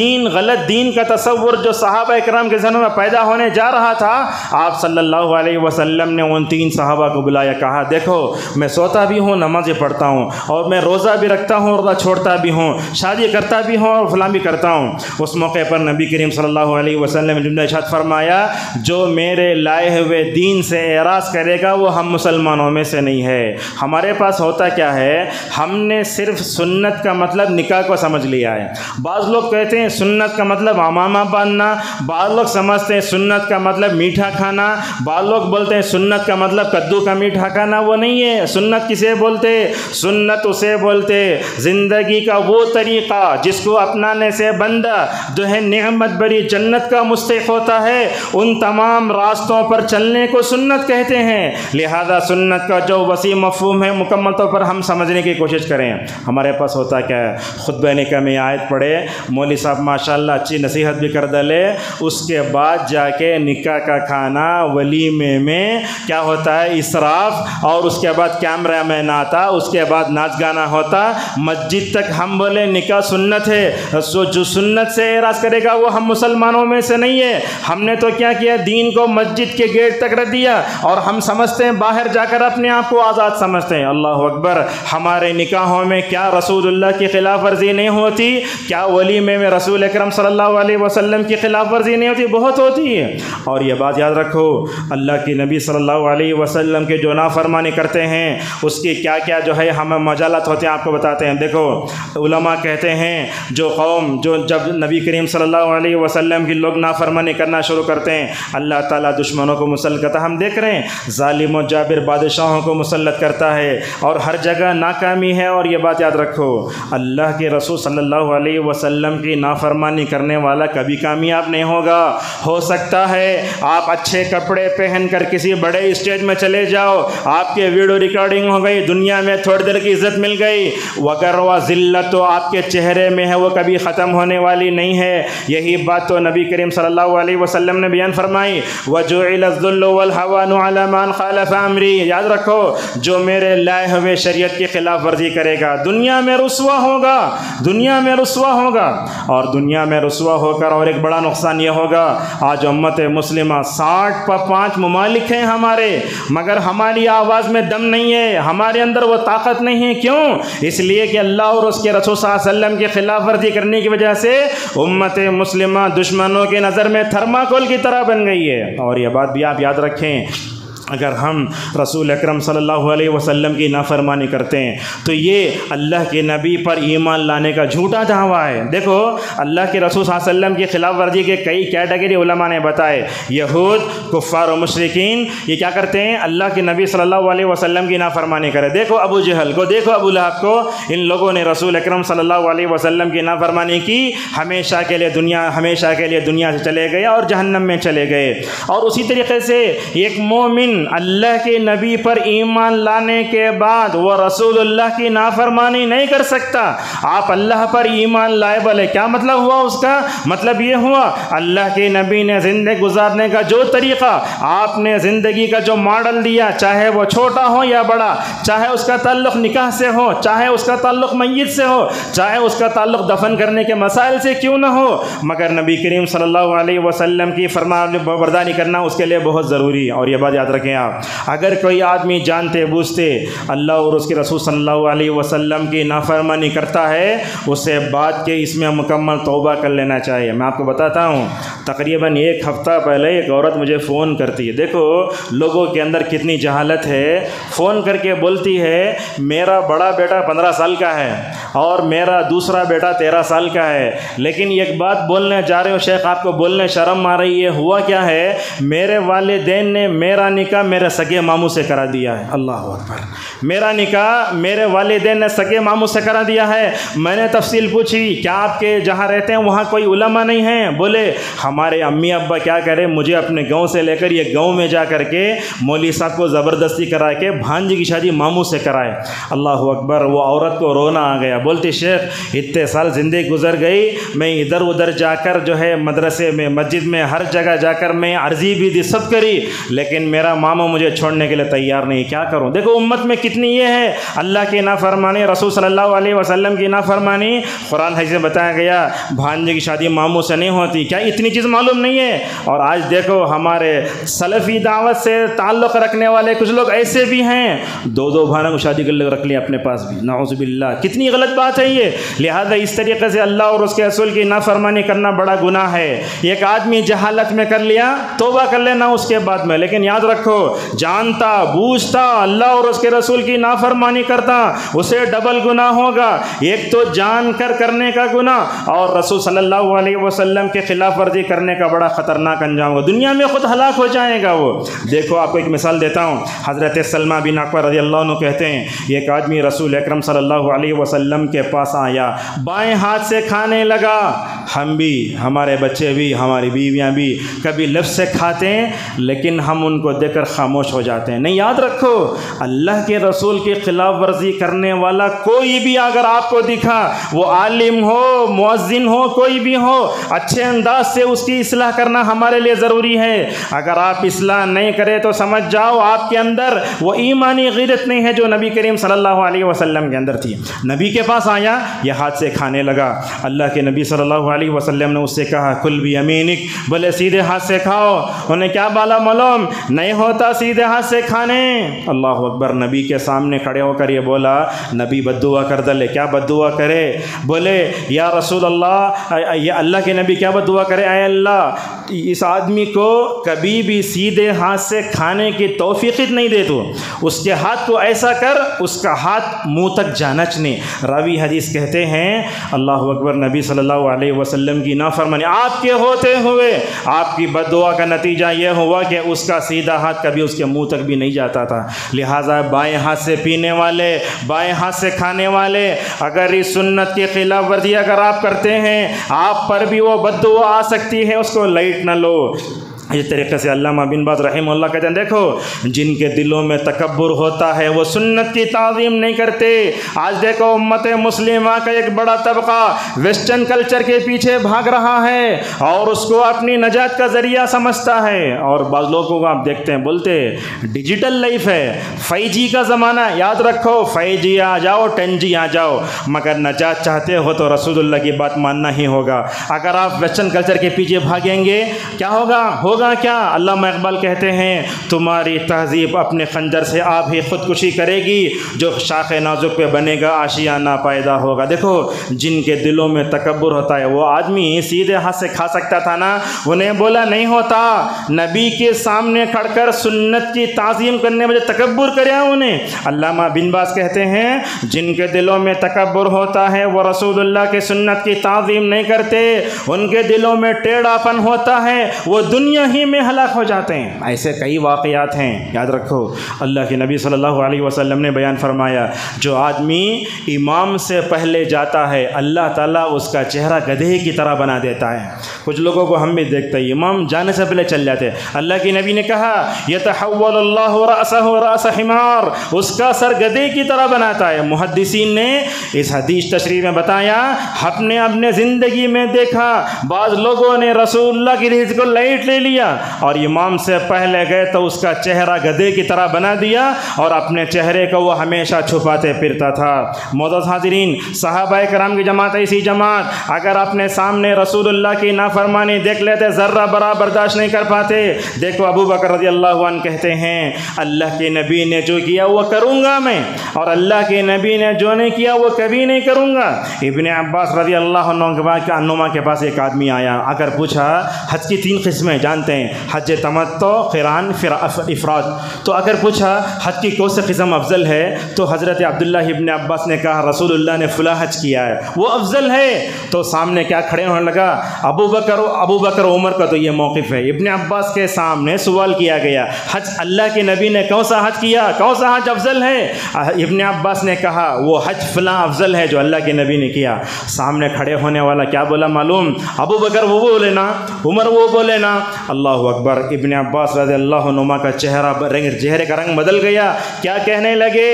دین کا تصور جو صحابہ اکرام کے ذہنوں میں پیدا ہونے جا رہا تھا, آپ صلی اللہ علیہ وسلم نے ان 3 صحابہ کو بلایا, کہا دیکھو میں سوتا بھی ہوں, نمازیں پڑھتا ہوں, اور میں روزہ بھی رکھتا ہوں, روزہ چھوڑتا بھی ہوں, شادی کرتا بھی ہوں اور فلاں بھی کرتا ہوں. اس موقع پر نبی کریم صلی اللہ علیہ وسلم نے جملہ ارشاد فرمایا, جو میرے لائے ہوئے دین سے اعراض کرے گا وہ ہم مسلمانوں میں سے نہیں ہے. ہمارے پاس ہوتا کیا ہے, ہم نے صرف سنت کا مطلب نکاح کو سمجھ لیا ہے. بعض لوگ کہتے ہیں سنت کا مطلب عمامہ باندھنا, بعض لوگ سمجھتے ہیں سنت کا مطلب میٹھا کھانا, بعض لوگ بولتے ہیں سنت کا مطلب کدو کا میٹھا کھانا. وہ نہیں ہے. سنت کسے بولتے؟ سنت اسے بولتے زندگی کا وہ طریقہ جس کو اپنانے سے بندہ جو ہے نعمت بری جنت کا مستحق ہوتا ہے. ان تمام راستوں پر چلنے کو سنت کہتے ہیں. لہذا سنت کا جو وسیع مفہوم ہے مکمل طور پر ہم سمجھنے کی کوشش کریں. ہمارے پاس ہوتا کیا ہے, خطبہ نکاح میں آیت پڑھے, مولوی صاحب ماشاءاللہ اچھی نصیحت بھی کر ڈالے, اس کے بعد جا کے نکاح کا کھانا ولیمے میں کیا ہوتا ہے اسراف, اور اس کے بعد کیمرہ مین آتا, اس کے بعد ناچ گانا ہوتا. مسجد تک ہم بولے نکاح سنت ہے, جو سنت سے اعراض کرے گا وہ ہم مسلمانوں میں سے نہیں ہے. ہم نے تو کیا کیا, دین کو مسجد کے گیٹ تک رکھ دیا, اور ہم سمجھتے ہیں باہر جا کر اپنے آپ کو آزاد سمجھتے ہیں. اللہ اکبر. ہمارے نکاحوں میں کیا رسول اللہ کی خلاف ورزی نہیں ہوتی؟ کیا ولیمے میں رسول اکرم صلی اللہ علیہ وسلم کی خلاف ورزی نہیں ہوتی؟ بہت ہوتی ہے. اور یہ بات یاد رکھو, اللہ کے نبی صلی اللہ علیہ وسلم کے جو نافرمانی کرتے ہیں اس کی کیا کیا جو ہے ہمیں مجالات ہوتے ہیں, آپ کو بتاتے ہیں. دیکھو علماء کہتے ہیں جو قوم جو جب نبی کریم صلی اللہ علیہ وسلم کی لوگ نافرمانی کرنا شروع کرتے ہیں, اللہ تعالیٰ دشمنوں کو مسلط کرتا ہے. ہم دیکھ رہے ہیں ظالم و جابر بادشاہوں کو مسلط کرتا ہے, اور ہر جگہ ناکامی ہے. اور یہ بات یاد رکھو, اللہ کے رسول صلی اللہ علیہ وسلم کی نافرمانی کرنے والا کبھی کامیاب نہیں ہوگا. ہو سکتا ہے آپ اچھے کپڑے پہن کر کسی بڑے اسٹیج میں چلے جاؤ, آپ کے ویڈیو ریکارڈنگ ہو گئی, دنیا میں تھوڑی دیر کی عزت مل گئی, وگر و ذلت تو آپ کے چہرے میں ہے, وہ کبھی ختم ہونے والی نہیں ہے. یہی بات تو نبی کریم صلی اللہ علیہ وسلم نے بیان فرمائی, وَجُعِلَ الذُّلُّ وَالْهَوَانُ عَلَى مَنْ خَالَفَ أَمْرِي. یاد رکھو, جو میرے لائے ہوئے شریعت کی خلاف ورزی کرے گا دنیا میں رسوا ہوگا, دنیا میں رسوا ہوگا. اور دنیا میں رسوا ہو کر اور ایک بڑا نقصان یہ ہوگا, آج امت مسلمہ 65 ممالک ہیں ہمارے, مگر ہماری آواز میں دم نہیں ہے, ہمارے اندر وہ طاقت نہیں ہے. کیوں؟ اس لیے کہ اللہ اور اس کے رسول صلی اللہ علیہ وسلم کی خلاف ورزی کرنے کی وجہ سے امت مسلمہ دشمنوں کی نظر میں تھرماکول کی طرح بن گئی ہے. اور یہ بات بھی آپ یاد رکھیں, اگر ہم رسول اکرم صلی اللہ علیہ وسلم کی نافرمانی کرتے ہیں تو یہ اللہ کے نبی پر ایمان لانے کا جھوٹا دعویٰ ہے. دیکھو اللہ کے رسول صلی اللہ علیہ وسلم کی خلاف ورزی کے کئی کیٹیگری علماء نے بتائے. یہود, کفار و مشرکین, یہ کیا کرتے ہیں, اللہ کے نبی صلی اللہ علیہ وسلم کی نافرمانی کرے. دیکھو ابو جہل کو, دیکھو ابو لہب کو, ان لوگوں نے رسول اکرم صلی اللہ علیہ وسلم کی نافرمانی کی, ہمیشہ کے لیے دنیا سے چلے گئے اور جہنم میں چلے گئے. اور اسی طریقے سے ایک مومن اللہ کے نبی پر ایمان لانے کے بعد وہ رسول اللہ کی نافرمانی نہیں کر سکتا. آپ اللہ پر ایمان لائے, بولے کیا مطلب ہوا اس کا؟ مطلب یہ ہوا اللہ کے نبی نے زندگی گزارنے کا جو طریقہ, آپ نے زندگی کا جو ماڈل دیا, چاہے وہ چھوٹا ہو یا بڑا, چاہے اس کا تعلق نکاح سے ہو, چاہے اس کا تعلق میت سے ہو, چاہے اس کا تعلق دفن کرنے کے مسائل سے کیوں نہ ہو, مگر نبی کریم صلی اللہ علیہ وسلم کی فرمان برداری کرنا اس کے لیے بہت ضروری. اور یہ بات یاد رکھیں آپ, اگر کوئی آدمی جانتے بوجھتے اللہ اور اس کے رسول صلی اللہ علیہ وسلم کی نافرمانی کرتا ہے, اسے بات کے اس میں مکمل توبہ کر لینا چاہیے. میں آپ کو بتاتا ہوں, تقریباً 1 ہفتہ پہلے ایک عورت مجھے فون کرتی ہے. دیکھو لوگوں کے اندر کتنی جہالت ہے. فون کر کے بولتی ہے میرا بڑا بیٹا 15 سال کا ہے اور میرا دوسرا بیٹا 13 سال کا ہے, لیکن ایک بات بولنے جا رہے ہو شیخ, آپ کو بولنے شرم آ رہی ہے. ہوا کیا ہے, میرے والدین نے میرا نکاح نکاح میرے سگے ماموں سے کرا دیا ہے۔ اللہ اکبر، میرا نکاح میرے والدین نے سگے ماموں سے کرا دیا ہے۔ میں نے تفصیل پوچھی، کیا آپ کے جہاں رہتے ہیں وہاں کوئی علماء نہیں ہیں؟ بولے ہمارے امی ابا کیا کرے، مجھے اپنے گاؤں سے لے کر یہ گاؤں میں جا کر کے مولوی صاحب کو زبردستی کرا کے بھانجی کی شادی ماموں سے کرائے۔ اللہ اکبر، وہ عورت کو رونا آ گیا، بولتی شیخ اتنے سال زندگی گزر گئی، میں ادھر ادھر جا کر جو ہے مدرسے میں مسجد میں ہر جگہ جا کر میں عرضی بھی دی، سب کری، لیکن میرا ماموں مجھے چھوڑنے کے لیے تیار نہیں، کیا کروں؟ دیکھو امت میں کتنی یہ ہے، اللہ کی نافرمانی، رسول صلی اللہ علیہ وسلم کی نافرمانی۔ قرآن حدیث میں بتایا گیا بھانجے کی شادی ماموں سے نہیں ہوتی، کیا اتنی چیز معلوم نہیں ہے؟ اور آج دیکھو ہمارے سلفی دعوت سے تعلق رکھنے والے کچھ لوگ ایسے بھی ہیں، دو دو بھانوں کو شادی کر رکھ لی اپنے پاس بھی، نعوذ باللہ، کتنی غلط بات ہے یہ۔ لہذا اس طریقے سے اللہ اور اس کے رسول کی نافرمانی کرنا بڑا گناہ ہے۔ ایک آدمی جہالت میں کر لیا، توبہ کر لینا اس کے بعد میں، لیکن یاد رکھو جانتا بوجھتا اللہ اور اس کے رسول کی نافرمانی کرتا اسے ڈبل گناہ ہوگا، ایک تو جان کر کرنے کا گناہ اور رسول صلی اللہ علیہ وسلم کے خلاف ورزی کرنے کا بڑا خطرناک انجام ہوگا، دنیا میں خود ہلاک ہو جائے گا وہ۔ دیکھو آپ کو ایک مثال دیتا ہوں، حضرت سلمہ بن اکوع رضی اللہ عنہ کہتے ہیں ایک آدمی رسول اکرم صلی اللہ علیہ وسلم کے پاس آیا، بائیں ہاتھ سے کھانے لگا۔ ہم بھی، ہمارے بچے بھی، ہماری بیویاں بھی کبھی لفظ سے کھاتے ہیں لیکن ہم ان کو دیکھ کر خاموش ہو جاتے ہیں۔ نہیں، یاد رکھو اللہ کے رسول کی خلاف ورزی کرنے والا کوئی بھی اگر آپ کو دکھا، وہ عالم ہو، مؤذن ہو، کوئی بھی ہو، اچھے انداز سے اس کی اصلاح کرنا ہمارے لیے ضروری ہے۔ اگر آپ اصلاح نہیں کرے تو سمجھ جاؤ آپ کے اندر وہ ایمانی غیرت نہیں ہے جو نبی کریم صلی اللہ علیہ وسلم کے اندر تھی۔ نبی کے پاس آیا، یہ ہاتھ سے کھانے لگا، اللہ کے نبی صلی اللہ علیہ وسلم نے اس سے کہا کل بیمینک، بولے سیدھے ہاتھ سے کھاؤ۔ انہیں کیا بالا معلوم نہیں ہوتا سیدھے ہاتھ سے کھانے۔ اللہ اکبر، نبی کے سامنے کھڑے ہو کر یہ بولا، نبی بد دعا کر ڈالے، کیا بد دعا کرے؟ بولے یا رسول اللہ، یہ اللہ کے نبی کیا بد دعا کرے؟ اے اللہ اس آدمی کو کبھی بھی سیدھے ہاتھ سے کھانے کی توفیق نہیں دے، تو اس کے ہاتھ کو ایسا کر اس کا ہاتھ منہ تک جانا چاہیے۔ راوی حدیث کہتے ہیں اللہ اکبر، نبی صلی اللہ علیہ وسلم کی نافرمانی آپ کے ہوتے ہوئے آپ کی بد دعا کا نتیجہ یہ ہوا کہ اس کا سیدھا ہاتھ کبھی اس کے منہ تک بھی نہیں جاتا تھا۔ لہٰذا بائیں ہاتھ سے پینے والے، بائیں ہاتھ سے کھانے والے، اگر اس سنت کی خلاف ورزی اگر آپ کرتے ہیں آپ پر بھی وہ بد دعا آ سکتی ہے، اس کو لائٹ نہ لو۔ اس طریقے سے علامہ بن باز رحمہ اللہ کہتے ہیں دیکھو جن کے دلوں میں تکبر ہوتا ہے وہ سنت کی تعظیم نہیں کرتے۔ آج دیکھو امت مسلمہ کا ایک بڑا طبقہ ویسٹرن کلچر کے پیچھے بھاگ رہا ہے اور اس کو اپنی نجات کا ذریعہ سمجھتا ہے، اور بعض لوگوں کو آپ دیکھتے ہیں بولتے ڈیجیٹل لائف ہے، 5G کا زمانہ، یاد رکھو 5G آ جاؤ 10G آ جاؤ، مگر نجات چاہتے ہو تو رسول اللہ کی بات ماننا ہی ہوگا۔ اگر آپ ویسٹرن کلچر کے پیچھے بھاگیں گے کیا ہوگا کیا؟ علامہ اقبال کہتے ہیں تمہاری تہذیب اپنے خنجر سے آپ ہی خودکشی کرے گی، جو شاخ نازک پہ بنے گا آشیانہ پیدا ہوگا۔ دیکھو جن کے دلوں میں تکبر ہوتا ہے وہ آدمی سیدھے ہاتھ سے کھا سکتا تھا نا، انہیں بولا نہیں ہوتا، نبی کے سامنے کھڑ کر سنت کی تعظیم کرنے میں تکبر کرے انہیں۔ علامہ بن باز کہتے ہیں جن کے دلوں میں تکبر ہوتا ہے وہ رسول اللہ کی سنت کی تعظیم نہیں کرتے، ان کے دلوں میں ٹیڑھا پن ہوتا ہے وہ دنیا ہی میں ہلاک ہو جاتے ہیں۔ ایسے کئی واقعات ہیں، یاد رکھو اللہ کے نبی صلی اللہ علیہ وسلم نے بیان فرمایا جو آدمی امام سے پہلے جاتا ہے اللہ تعالیٰ اس کا چہرہ گدھے کی طرح بنا دیتا ہے۔ کچھ لوگوں کو ہم بھی دیکھتے ہیں امام جانے سے پہلے چل جاتے، اللہ کے نبی نے کہا یتحول اللہ رأسہ رأس حمار، اس کا سر گدھے کی طرح بناتا ہے۔ محدثین نے اس حدیث تشریح میں بتایا اپنے زندگی میں دیکھا بعض لوگوں نے رسول اللہ کی حدیث کو لائٹ لے لیا اور امام سے پہلے گئے تو اس کا چہرہ گدھے کی طرح بنا دیا اور اپنے چہرے کو وہ ہمیشہ چھپاتے پھرتا تھا۔ معزز حاضرین، صحابہ کرام کی جماعت ایسی جماعت اگر اپنے سامنے رسول اللہ کی نافرمانی دیکھ لیتے ذرہ برابر برداشت نہیں کر پاتے۔ دیکھو ابو بکر رضی اللہ عنہ کہتے ہیں اللہ کے نبی نے جو کیا وہ کروں گا میں، اور اللہ کے نبی نے جو نہیں کیا وہ کبھی نہیں کروں گا۔ ابن عباس رضی اللہ عنہ کے پاس ایک آدمی آیا، اگر پوچھا حج کی 3 قسمیں جانتے جاتے ہیں، حج تمتع، قران، پھر افراد۔ تو اگر پوچھا حج کی کون سے قسم افضل ہے تو حضرت عبداللہ ابن عباس نے کہا رسول اللہ نے فلاں حج کیا ہے وہ افضل ہے۔ تو سامنے کیا کھڑے ہونے لگا، ابو بکر عمر کا تو یہ موقف ہے۔ ابن عباس کے سامنے سوال کیا گیا حج اللہ کے نبی نے کون سا حج کیا، کون سا حج افضل ہے؟ ابن عباس نے کہا وہ حج فلاں افضل ہے جو اللہ کے نبی نے کیا۔ سامنے کھڑے ہونے والا کیا بولا معلوم؟ ابو بکر وہ بولے نا، عمر وہ بولے نا۔ اللہ اکبر! ابن عباس رضی اللہ عنہما کا چہرے کا رنگ بدل گیا۔ کیا کہنے لگے؟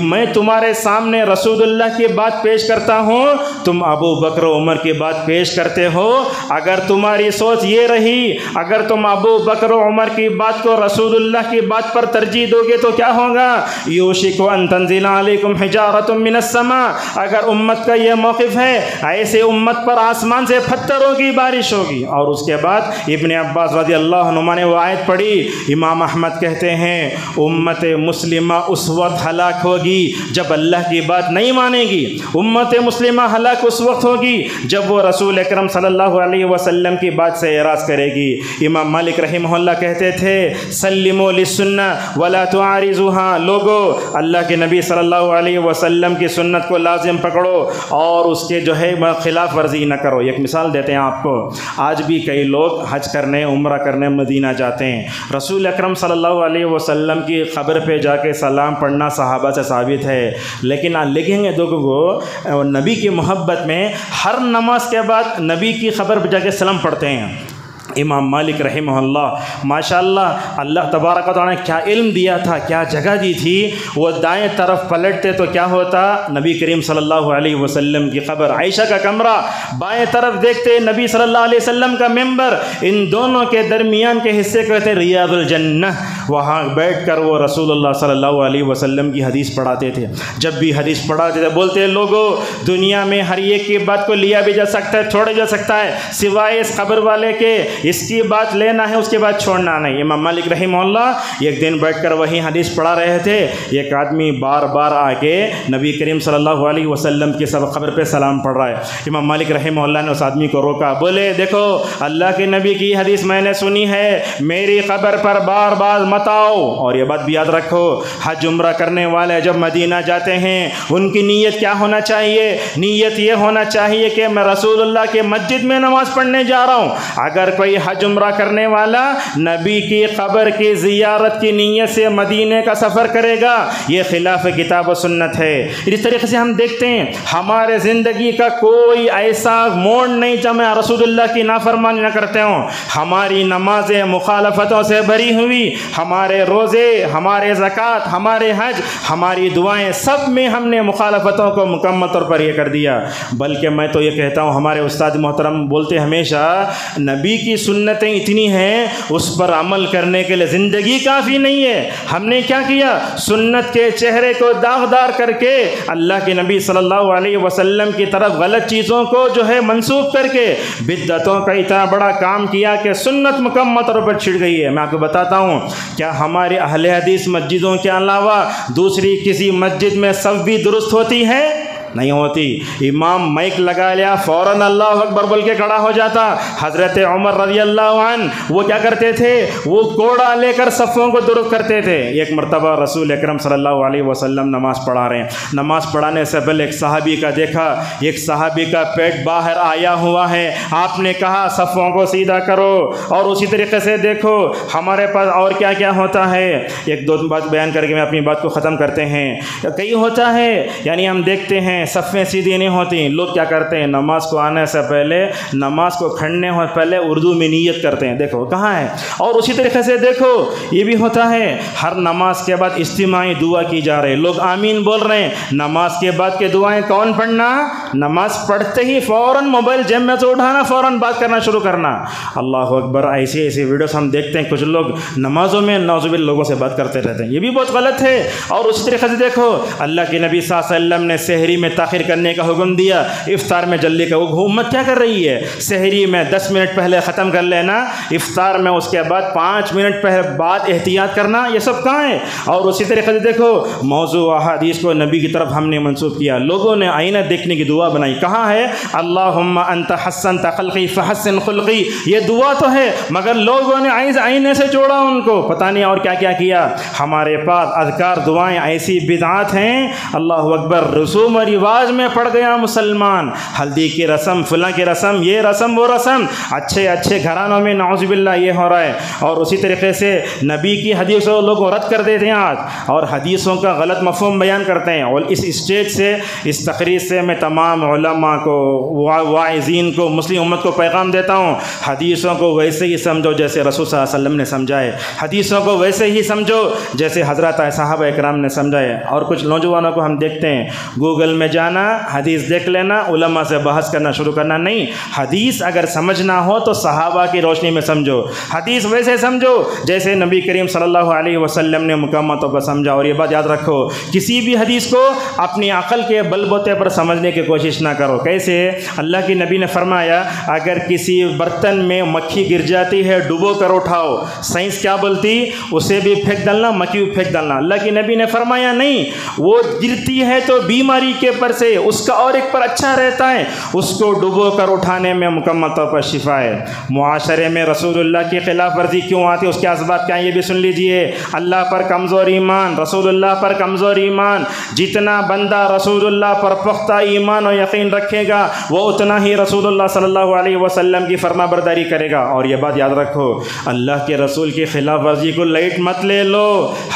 میں تمہارے سامنے رسول اللہ کی بات پیش کرتا ہوں، تم ابو بکر و عمر کی بات پیش کرتے ہو۔ اگر تمہاری سوچ یہ رہی، اگر تم ابو بکر و عمر کی بات کو رسول اللہ کی بات پر ترجیح دو گے تو کیا ہوگا؟ یوشک ان تنزل علیکم حجارۃ من السماء، اگر امت کا یہ موقف ہے ایسے امت پر آسمان سے پتھروں کی بارش ہوگی۔ اور اس کے بعد ابن عباس رضی اللہ عنہ نے وہ آیت پڑھی۔ امام احمد کہتے ہیں امت مسلمہ اس وقت ہلاک ہوگی جب اللہ کی بات نہیں مانے گی، امت مسلمہ ہلاک اس وقت ہوگی جب وہ رسول اکرم صلی اللہ علیہ وسلم کی بات سے اعراض کرے گی۔ امام مالک رحمہ اللہ کہتے تھے سلموا للسنہ ولا تعارضوها، لوگو اللہ کے نبی صلی اللہ علیہ وسلم کی سنت کو لازم پکڑو اور اس کے جو ہے خلاف ورزی نہ کرو۔ ایک مثال دیتے ہیں آپ کو، آج بھی کئی لوگ حج کرنے عمرہ کرنے مدینہ جاتے ہیں، رسول اکرم صلی اللہ علیہ وسلم کی قبر پہ جا کے سلام پڑھنا صحابہ سے ثابت ہے، لیکن لکھیں گے دیکھو وہ نبی کی محبت میں ہر نماز کے بعد نبی کی قبر پہ جا کے سلام پڑھتے ہیں۔ امام مالک رحمہ اللہ ماشاءاللہ اللہ تبارک و تعالیٰ نے کیا علم دیا تھا، کیا جگہ دی تھی، وہ دائیں طرف پلٹتے تو کیا ہوتا؟ نبی کریم صلی اللہ علیہ وسلم کی قبر، عائشہ کا کمرہ، بائیں طرف دیکھتے نبی صلی اللہ علیہ وسلم کا ممبر، ان دونوں کے درمیان کے حصے کو کہتے ریاض الجنہ، وہاں بیٹھ کر وہ رسول اللہ صلی اللہ علیہ وسلم کی حدیث پڑھاتے تھے۔ جب بھی حدیث پڑھاتے تھے بولتے لوگوں دنیا میں ہر ایک کی بات کو لیا بھی جا سکتا ہے، چھوڑا جا سکتا ہے، سوائے اس قبر والے کے، اس کی بات لینا ہے اس کے بعد چھوڑنا نہیں۔ امام مالک رحمہ اللہ ایک دن بیٹھ کر وہی حدیث پڑھا رہے تھے، ایک آدمی بار بار آ کے نبی کریم صلی اللہ علیہ وسلم کی قبر پہ سلام پڑھ رہا ہے۔ امام مالک رحمہ اللہ نے اس آدمی کو روکا، بولے دیکھو اللہ کے نبی کی حدیث میں نے سنی ہے، میری قبر پر بار بار مت آؤ۔ اور یہ بات بھی یاد رکھو حج عمرہ کرنے والے جب مدینہ جاتے ہیں ان کی نیت کیا ہونا چاہیے؟ نیت یہ ہونا چاہیے کہ میں رسول اللہ کے مسجد میں نماز پڑھنے جا رہا ہوں۔ اگر کوئی حج عمرہ کرنے والا نبی کی قبر کی زیارت کی نیت سے مدینے کا سفر کرے گا یہ خلاف کتاب و سنت ہے۔ اس طریقے سے ہم دیکھتے ہیں ہمارے زندگی کا کوئی ایسا موڑ نہیں جب میں رسول اللہ کی نافرمانی نہ کرتے ہوں، ہماری نمازیں مخالفتوں سے بھری ہوئی، ہمارے روزے، ہمارے زکوٰۃ، ہمارے حج، ہماری دعائیں، سب میں ہم نے مخالفتوں کو مکمل طور پر یہ کر دیا۔ بلکہ میں تو یہ کہتا ہوں ہمارے استاد محترم بولتے ہمیشہ نبی کی سنتیں اتنی ہیں اس پر عمل کرنے کے لیے زندگی کافی نہیں ہے۔ ہم نے کیا کیا؟ سنت کے چہرے کو داغدار کر کے اللہ کے نبی صلی اللہ علیہ وسلم کی طرف غلط چیزوں کو جو ہے منسوب کر کے بدعتوں کا اتنا بڑا کام کیا کہ سنت مکمل طور پر چھڑ گئی ہے۔ میں آپ کو بتاتا ہوں کیا ہمارے اہل حدیث مسجدوں کے علاوہ دوسری کسی مسجد میں صف بھی درست ہوتی ہے؟ نہیں ہوتی۔ امام مائک لگا لیا فوراً اللہ اکبر بول کے کھڑا ہو جاتا۔ حضرت عمر رضی اللہ عنہ وہ کیا کرتے تھے؟ وہ کوڑا لے کر صفوں کو درست کرتے تھے۔ ایک مرتبہ رسول اکرم صلی اللہ علیہ وسلم نماز پڑھا رہے ہیں، نماز پڑھانے سے پہلے ایک صحابی کا دیکھا، ایک صحابی کا پیٹ باہر آیا ہوا ہے، آپ نے کہا صفوں کو سیدھا کرو۔ اور اسی طریقے سے دیکھو ہمارے پاس اور کیا کیا ہوتا ہے، ایک دو بات بیان کر کے میں اپنی بات کو ختم کرتے ہیں۔ کئی ہوتا ہے یعنی ہم دیکھتے ہیں صفیں سیدھی نہیں ہوتی، لوگ کیا کرتے ہیں نماز کو آنے سے پہلے، نماز کو کھڑنے سے پہلے اردو میں نیت کرتے ہیں، دیکھو کہاں ہے۔ اور اسی طریقے سے دیکھو یہ بھی ہوتا ہے ہر نماز کے بعد اجتماعی دعا کی جا رہی ہے، لوگ آمین بول رہے ہیں، نماز کے بعد کے دعائیں کون پڑھنا؟ نماز پڑھتے ہی فوراً موبائل جیب میں سے اٹھانا، فوراً بات کرنا شروع کرنا۔ اللہ اکبر! ایسی ایسی ویڈیوز ہم دیکھتے ہیں، کچھ لوگ نمازوں میں نعوذ باللہ لوگوں سے بات کرتے رہتے ہیں، یہ بھی بہت غلط ہے۔ اور اسی طریقے سے دیکھو اللہ کے نبی صلی اللہ علیہ وسلم نے سحری میں تاخیر کرنے کا حکم دیا، افطار میں جلدی کا امت کیا کر رہی ہے؟ سحری میں 10 منٹ پہلے ختم کر لینا، افطار میں اس کے بعد 5 منٹ بعد احتیاط کرنا، یہ سب کہاں ہے؟ اور اسی طریقے سے دیکھو موضوع احادیث کو نبی کی طرف ہم نے منسوب کیا، لوگوں نے آئینہ دیکھنے کی دعا دعا بنائی. کہاں ہے؟ اللہم انت حسنت خلقی فحسن خلقی. یہ دعا تو ہے مگر لوگوں نے آئینے سے جوڑا ان کو، پتہ نہیں اور کیا کیا کیا. ہمارے پاس اذکار دعائیں ایسی بدعات ہیں، اللہ اکبر، رسوم و رواج میں پڑ گیا مسلمان. ہلدی کی رسم، فلاں کی رسم، یہ رسم وہ رسم، اچھے اچھے گھرانوں میں نعوذ باللہ یہ ہو رہا ہے. اور اسی طریقے سے نبی کی حدیثوں لوگ رد کر دیتے ہیں آج، اور حدیثوں کا غلط مفہوم بیان کرتے ہیں. اور اس اسٹیج سے، اس تقریر سے میں تمام علماء کو، واعظین کو، مسلم امت کو پیغام دیتا ہوں، حدیثوں کو ویسے ہی سمجھو جیسے رسول صلی اللہ علیہ وسلم نے سمجھائے، حدیثوں کو ویسے ہی سمجھو جیسے حضرات صحابہ اکرام نے سمجھائے. اور کچھ نوجوانوں کو ہم دیکھتے ہیں گوگل میں جانا، حدیث دیکھ لینا، علماء سے بحث کرنا شروع کرنا. نہیں، حدیث اگر سمجھنا ہو تو صحابہ کی روشنی میں سمجھو، حدیث ویسے سمجھو جیسے نبی کریم صلی اللہ علیہ وسلم نے مکمل طور پر سمجھا. اور یہ بات یاد رکھو، کسی بھی حدیث کو اپنی عقل کے بل بوتے پر سمجھنے کی کوشش نہ کرو. کیسے؟ اللہ کی نبی نے فرمایا اگر کسی برتن میں مکھی گر جاتی ہے ڈبو کر اٹھاؤ. سائنس کیا بولتی؟ اسے بھی پھینک ڈالنا، مکھی بھی پھینک ڈالنا. اللہ کی نبی نے فرمایا نہیں، وہ گرتی ہے تو بیماری کے پر سے اس کا اور ایک پر اچھا رہتا ہے، اس کو ڈبو کر اٹھانے میں مکمل طور پر شفا ہے. معاشرے میں رسول اللہ کی خلاف ورزی کیوں آتی ہے، اس کے اسباب کیا ہیں یہ بھی سن لیجئے. اللہ پر کمزور ایمان، رسول اللہ پر کمزور ایمان. جتنا بندہ رسول اللہ پر پختہ ایمان و یقین رکھے گا وہ اتنا ہی رسول اللہ صلی اللہ علیہ وسلم کی فرما برداری کرے گا. اور یہ بات یاد رکھو، اللہ کے رسول کی خلاف ورزی کو لائٹ مت لے لو.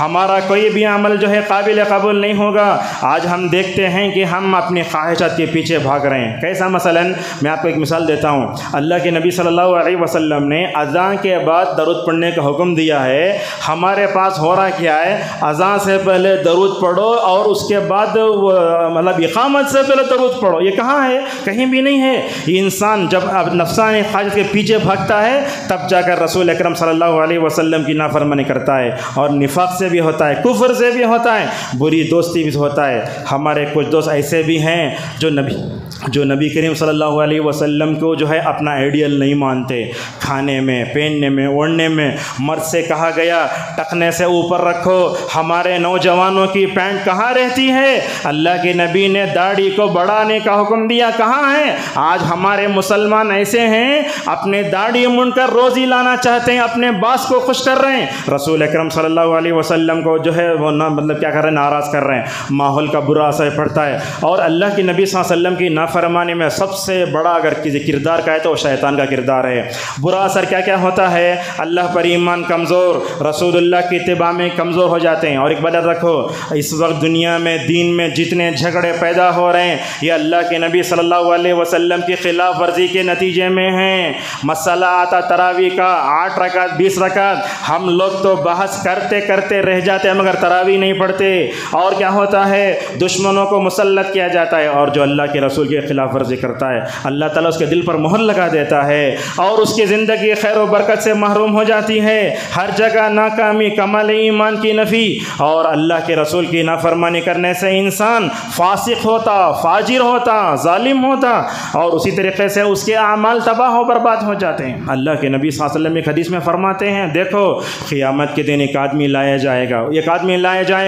ہمارا کوئی بھی عمل جو ہے قابل قبول نہیں ہوگا. آج ہم دیکھتے ہیں کہ ہم اپنی خواہشات کے پیچھے بھاگ رہے ہیں. کیسا؟ مثلاً میں آپ کو ایک مثال دیتا ہوں. اللہ کے نبی صلی اللہ علیہ وسلم نے اذان کے بعد درود پڑھنے کا حکم دیا ہے. ہمارے پاس ہو رہا کیا ہے؟ اذان سے پہلے درود پڑھو اور اس کے بعد مطلب اقامت سے پہلے درود پڑھو. یہ کہاں ہے؟ کہیں بھی نہیں ہے. یہ انسان جب نفسانی خواہش کے پیچھے بھاگتا ہے تب جا کر رسول اکرم صلی اللہ علیہ وسلم کی نافرمانی کرتا ہے. اور نفاق سے بھی ہوتا ہے، کفر سے بھی ہوتا ہے، بری دوستی بھی ہوتا ہے. ہمارے کچھ دوست ایسے بھی ہیں جو نبی کریم صلی اللہ علیہ وسلم کو جو ہے اپنا آئیڈیل نہیں مانتے. کھانے میں، پہننے میں، اوڑھنے میں مرد سے کہا گیا ٹخنے سے اوپر رکھو. ہمارے نوجوانوں کی پینٹ کہاں رہتی ہے؟ اللہ کے نبی نے داڑھی کو بڑھانے کا حکم دیا، کہاں ہے؟ آج ہمارے مسلمان ایسے ہیں اپنے داڑھی منڈ کر روزی لانا چاہتے ہیں، اپنے باس کو خوش کر رہے ہیں. رسول اکرم صلی اللہ علیہ وسلم کو جو ہے وہ مطلب کیا کر رہے ہیں؟ ناراض کر رہے ہیں. ماحول کا برا اثر پڑتا ہے. اور اللہ کے نبی صلی اللہ علیہ وسلم کی نافرمانی میں سب سے بڑا اگر کسی کردار کا ہے تو وہ شیطان کا کردار ہے. برا اثر کیا کیا ہوتا ہے؟ اللہ پر ایمان کمزور، رسول اللہ کی اتباع میں کمزور ہو جاتے ہیں. اور ایک بات رکھو، اس وقت دنیا میں دین میں جتنے جھگڑے پیدا ہو رہے ہیں یہ اللہ کے نبی صلی اللہ علیہ وسلم کی خلاف ورزی کے نتیجے میں ہیں. مسئلہ آتا تراویح کا 8 رکعت 20 رکعت، ہم لوگ تو بحث کرتے کرتے رہ جاتے ہیں مگر تراویح نہیں پڑھتے. اور کیا ہوتا ہے؟ دشمنوں کو مسلط کیا جاتا ہے. اور جو اللہ کے رسول کے خلاف ورزی کرتا ہے اللہ تعالیٰ اس کے دل پر مہر لگا دیتا ہے اور اس کی زندگی خیر و برکت سے محروم ہو جاتی ہے. ہر جگہ ناکامی، کمال ایمان کی نفی اور اللہ کے رسول کی نافرمانی کرنے سے انسان فاسق ہوتا، فاجر ہوتا، ظالم ہوتا اور اسی طریقے سے اس کے اعمال تباہ و برباد ہو جاتے ہیں. اللہ کے نبی صلی اللہ علیہ وسلم ایک حدیث میں فرماتے ہیں دیکھو قیامت کے دن ایک آدمی لایا جائے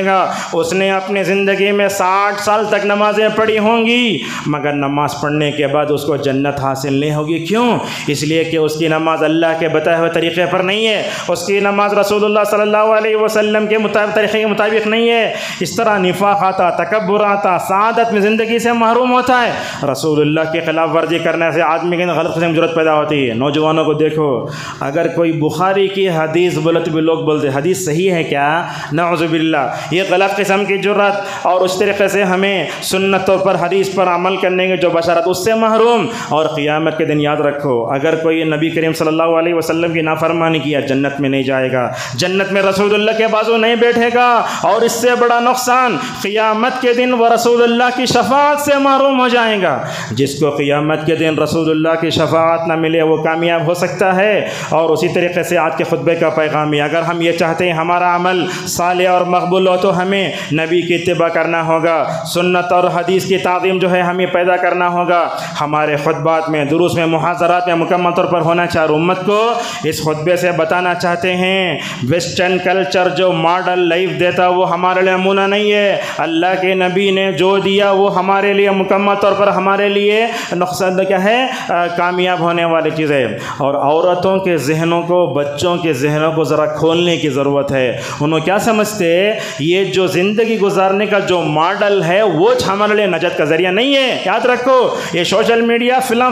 گا، اس نے اپنے زندگی میں 60 سال تک نمازیں پڑھی ہوں گی مگر نماز پڑھنے کے بعد اس کو جنت حاصل نہیں ہوگی. کیوں؟ اس لیے کہ اس کی نماز اللہ کے بتائے ہوئے طریقے پر نہیں ہے، اس کی نماز رسول اللہ صلی اللہ علیہ وسلم کے طریقے کے مطابق نہیں ہے. اس طرح نفاق آتا، تکبر آتا، سعادت میں زندگی سے محروم ہوتا ہے. رسول اللہ کی خلاف ورزی کرنے سے آدمی کے اندر غلط قسم کی ضرورت پیدا ہوتی ہے. نوجوانوں کو دیکھو، اگر کوئی بخاری کی حدیث بولے تو بھی لوگ بولتے حدیث صحیح ہے کیا؟ نعوذ باللہ، یہ غلط قسم کی جرات. اور اس طریقے سے ہمیں سنتوں پر، حدیث پر عمل کرنے کی جو بشارت اس سے محروم. اور قیامت کے دن یاد رکھو اگر کوئی نبی کریم صلی اللہ علیہ وسلم کی نافرمانی کیا جنت میں نہیں جائے گا، جنت میں رسول اللہ کے بازو نہیں بیٹھے گا. اور اس سے بڑا نقصان قیامت کے دن وہ رسول اللہ کی شفاعت سے محروم ہو جائے گا. جس کو قیامت کے دن رسول اللہ کی شفاعت نہ ملے وہ کامیاب ہو سکتا ہے. اور اسی طریقے سے آج کے خطبے کا پیغام ہے، اگر ہم یہ چاہتے ہیں ہمارا عمل صالح اور مقبول ہو تو ہمیں نبی کی اتباع کرنا ہوگا، سنت اور حدیث کی تعظیم جو ہے ہمیں پیدا کرنا ہوگا. ہمارے خطبات میں، دروس میں، محاضرات میں مکمل طور پر ہونا چاہیے. امت کو اس خطبے سے بتانا چاہتے ہیں ویسٹرن کلچر جو ماڈل لائف دیتا وہ ہمارے لیے نمونہ نہیں ہے. اللہ کے نبی نے جو دیا وہ ہمارے لیے مکمل طور پر ہمارے لیے نقصان کیا ہے کامیاب ہونے والی چیز ہے۔ اور عورتوں کے ذہنوں کو، بچوں کے ذہنوں کو ذرا کھولنے کی ضرورت ہے۔ انہوں کیا سمجھتے یہ جو زندگی گزارنے کا جو ماڈل ہے وہ ہمارے لیے نجات کا ذریعہ نہیں ہے۔ یاد رکھو یہ سوشل میڈیا فلاں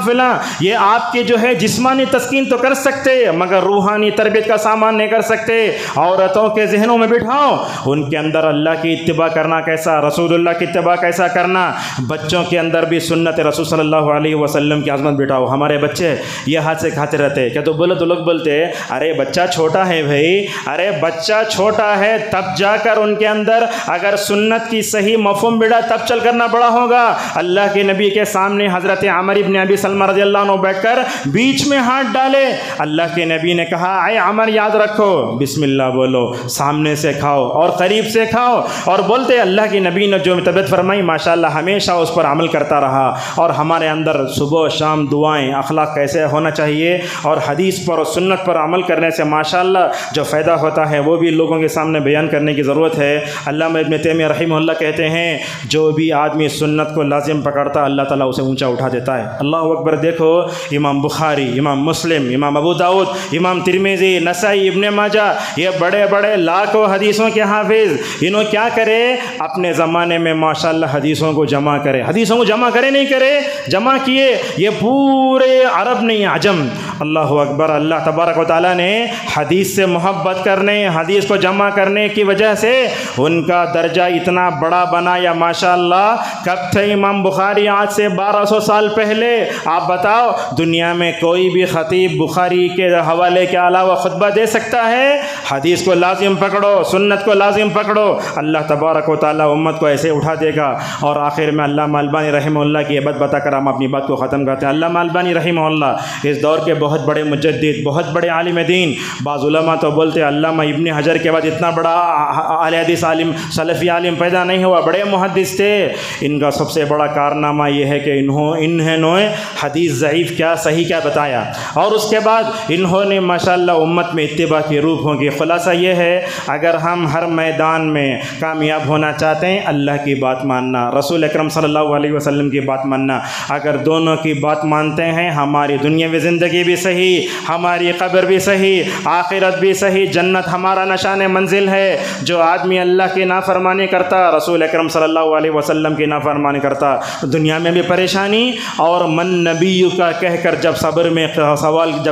یہ آپ کی جو ہے جسمانی تسکین تو کر سکتے مگر روحانی تربیت کا سامان نہیں کر سکتے۔ عورتوں کے ذہنوں میں بٹھاؤ، ان کے اندر اللہ کی اتباع کرنا کیسا، رسول اللہ کی اتباع کیسا کرنا، بچوں کے اندر بھی سنت رسول صلی اللہ علیہ وسلم کی عظمت بٹھاؤ۔ ہمارے بچے یہ ہاتھ سے کھاتے رہتے کیا تو بولو تو لوگ بولتے ارے بچہ چھوٹا ہے بھائی، ارے بچہ چھوٹا ہے تب جا کر ان کے اندر اگر سنت کی صحیح مفہوم بڑھا تب چل کرنا بڑا ہوگا۔ اللہ کے نبی کے سامنے حضرت عمر ابن ابی سلمہ رضی اللہ عنہ بیٹھ کر بیچ میں ہاتھ ڈالے، اللہ کے نبی نے کہا اے عمر یاد رکھو بسم اللہ بولو، سامنے سے کھاؤ اور قریب سے کھاؤ، اور بولتے اللہ کے نبی نے جو طبیعت فرمائی ماشاءاللہ ہمیشہ اس پر عمل کرتا رہا۔ اور ہمارے اندر صبح و شام دعائیں، اخلاق کیسے ہونا چاہیے اور حدیث پر اور سنت پر عمل کرنے سے ماشاءاللہ جو فائدہ ہوتا ہے وہ بھی لوگوں کے سامنے بیان کرنے کی ضرورت ہے۔ علامہ ابن تیمیہ رحمہ اللہ کہتے ہیں جو بھی آدمی سنت کو لازم پکڑتا اللہ تعالیٰ اسے اونچا اٹھا دیتا ہے۔ اللہ اکبر۔ دیکھو امام بخاری، امام مسلم، امام ابو داؤد، امام ترمذی، نسائی، ابن ماجہ، یہ بڑے بڑے لاکھوں حدیثوں کے حافظ، انہوں کیا کرے اپنے زمانے میں ماشاءاللہ حدیثوں کو جمع کرے، حدیثوں کو جمع کرے نہیں کرے، جمع کیے، یہ پورے عرب نہیں عجم۔ اللہ اکبر۔ اللہ تبارک و تعالیٰ نے حدیث سے محبت کرنے، حدیث کو جمع کرنے کی وجہ سے ان کا درجہ اتنا بڑا بنایا ماشاءاللہ۔ کب تھے امام بخاری؟ آج سے 1200 سال پہلے۔ آپ بتاؤ دنیا میں کوئی بھی خطیب بخاری کے حوالے کے علاوہ خطبہ دے سکتا ہے؟ حدیث کو لازم پکڑو، سنت کو لازم پکڑو، اللہ تبارک و تعالیٰ امت کو ایسے اٹھا دے گا۔ اور آخر میں علامہ البانی رحمہ اللہ کی عبادت بتا کر ہم اپنی بات کو ختم کرتے ہیں۔ علامہ البانی رحمہ اللہ اس دور کے بہت بڑے مجدد، بہت بڑے عالم دین۔ بعض علماء تو بولتے علامہ ابن حجر کے بعد اتنا بڑا اہل حدیث عالم، سلفی عالم پیدا نہیں ہوا، بڑے محدث تھے۔ ان کا سب سے بڑا کارنامہ یہ ہے کہ انہوں نے حدیث ضعیف کیا صحیح کیا بتایا، اور اس کے بعد انہوں نے ماشاءاللہ امت میں اتباع کی روح ہوگی۔ خلاصہ یہ ہے اگر ہم ہر میدان میں کامیاب ہونا چاہتے ہیں اللہ کی بات ماننا، رسول اکرم صلی اللہ علیہ وسلم کی بات ماننا، اگر دونوں کی بات مانتے ہیں ہماری دنیاوی زندگی بھی صحیح، ہماری قبر بھی صحیح، آخرت بھی صحیح، جنت ہمارا نشان منزل ہے۔ جو آدمی اللہ کی نافرمانی کرتا، رسول اکرم صلی اللہ علیہ وسلم کی نافرمانی کرتا، دنیا میں بھی پریشانی، اور من نبی کا کہہ کر جب صبر میں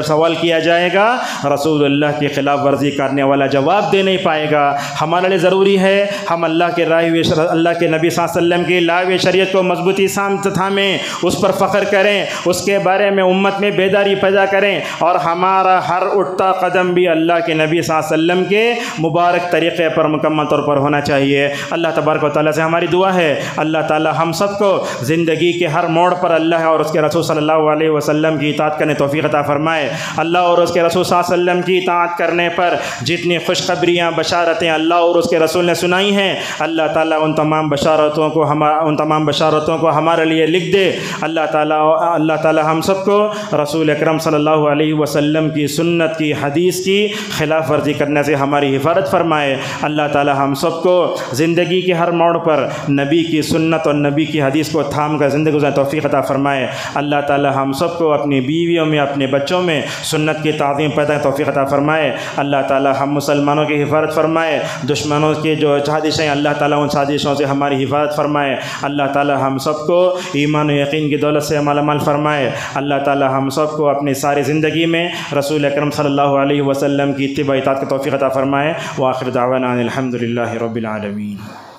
سوال کیا جائے گا رسول اللہ کی خلاف ورزی کرنے والا جواب دے نہیں پائے گا۔ ہمارے لیے ضروری ہے ہم اللہ کے اللہ کے نبی صلی اللہ علیہ وسلم کی لائے شریعت کو مضبوطی تھامیں، اس پر فخر کریں، اس کے بارے میں امت میں بیداری پیدا کریں، اور ہمارا ہر اٹھتا قدم بھی اللہ کے نبی صلی اللہ علیہ وسلم کے مبارک طریقے پر مکمل طور پر ہونا چاہیے۔ اللہ تبارک و تعالیٰ سے ہماری دعا ہے اللہ تعالیٰ ہم سب کو زندگی کے ہر موڑ پر اللہ اور اس کے رسول صلی اللہ علیہ وسلم کی اطاعت کرنے توفیق عطا فرمائے۔ اللہ اور اس کے رسول صلی اللہ علیہ وسلم کی اطاعت کرنے پر جتنی خوشخبریاں بشارتیں اللہ اور اس کے رسول نے سنائی ہیں اللہ تعالیٰ ان تمام بشارتوں کو ہمارے لیے لکھ دے۔ اللہ تعالیٰ ہم سب کو رسول اکرم صلی اللہ علیہ وسلم کی سنت کی حدیث کی خلاف ورزی کرنے سے ہماری حفاظت فرمائے۔ اللہ تعالیٰ ہم سب کو زندگی کے ہر موڑ پر نبی کی سنت اور نبی کی حدیث کو تھام کر زندگی گزارنے توفیق عطا فرمائے۔ اللہ تعالیٰ ہم سب کو اپنی بیویوں میں، اپنے بچوں میں سنت کی تعظیم پیدا توفیق عطا فرمائے۔ اللہ تعالیٰ ہم مسلمانوں کی حفاظت فرمائے، دشمنوں کی جو سازشیں اللہ تعالیٰ ان سازشوں سے ہماری حفاظت فرمائے۔ اللہ تعالیٰ ہم سب کو ایمان و یقین کی دولت سے مالا مال فرمائے۔ اللہ تعالیٰ ہم سب کو اپنی ساری زندگی میں رسول اکرم صلی اللہ علیہ وسلم کی اتباع اطاعت کی توفیق عطا فرمائے۔ وآخر دعوانا الحمد للہ رب العالمین۔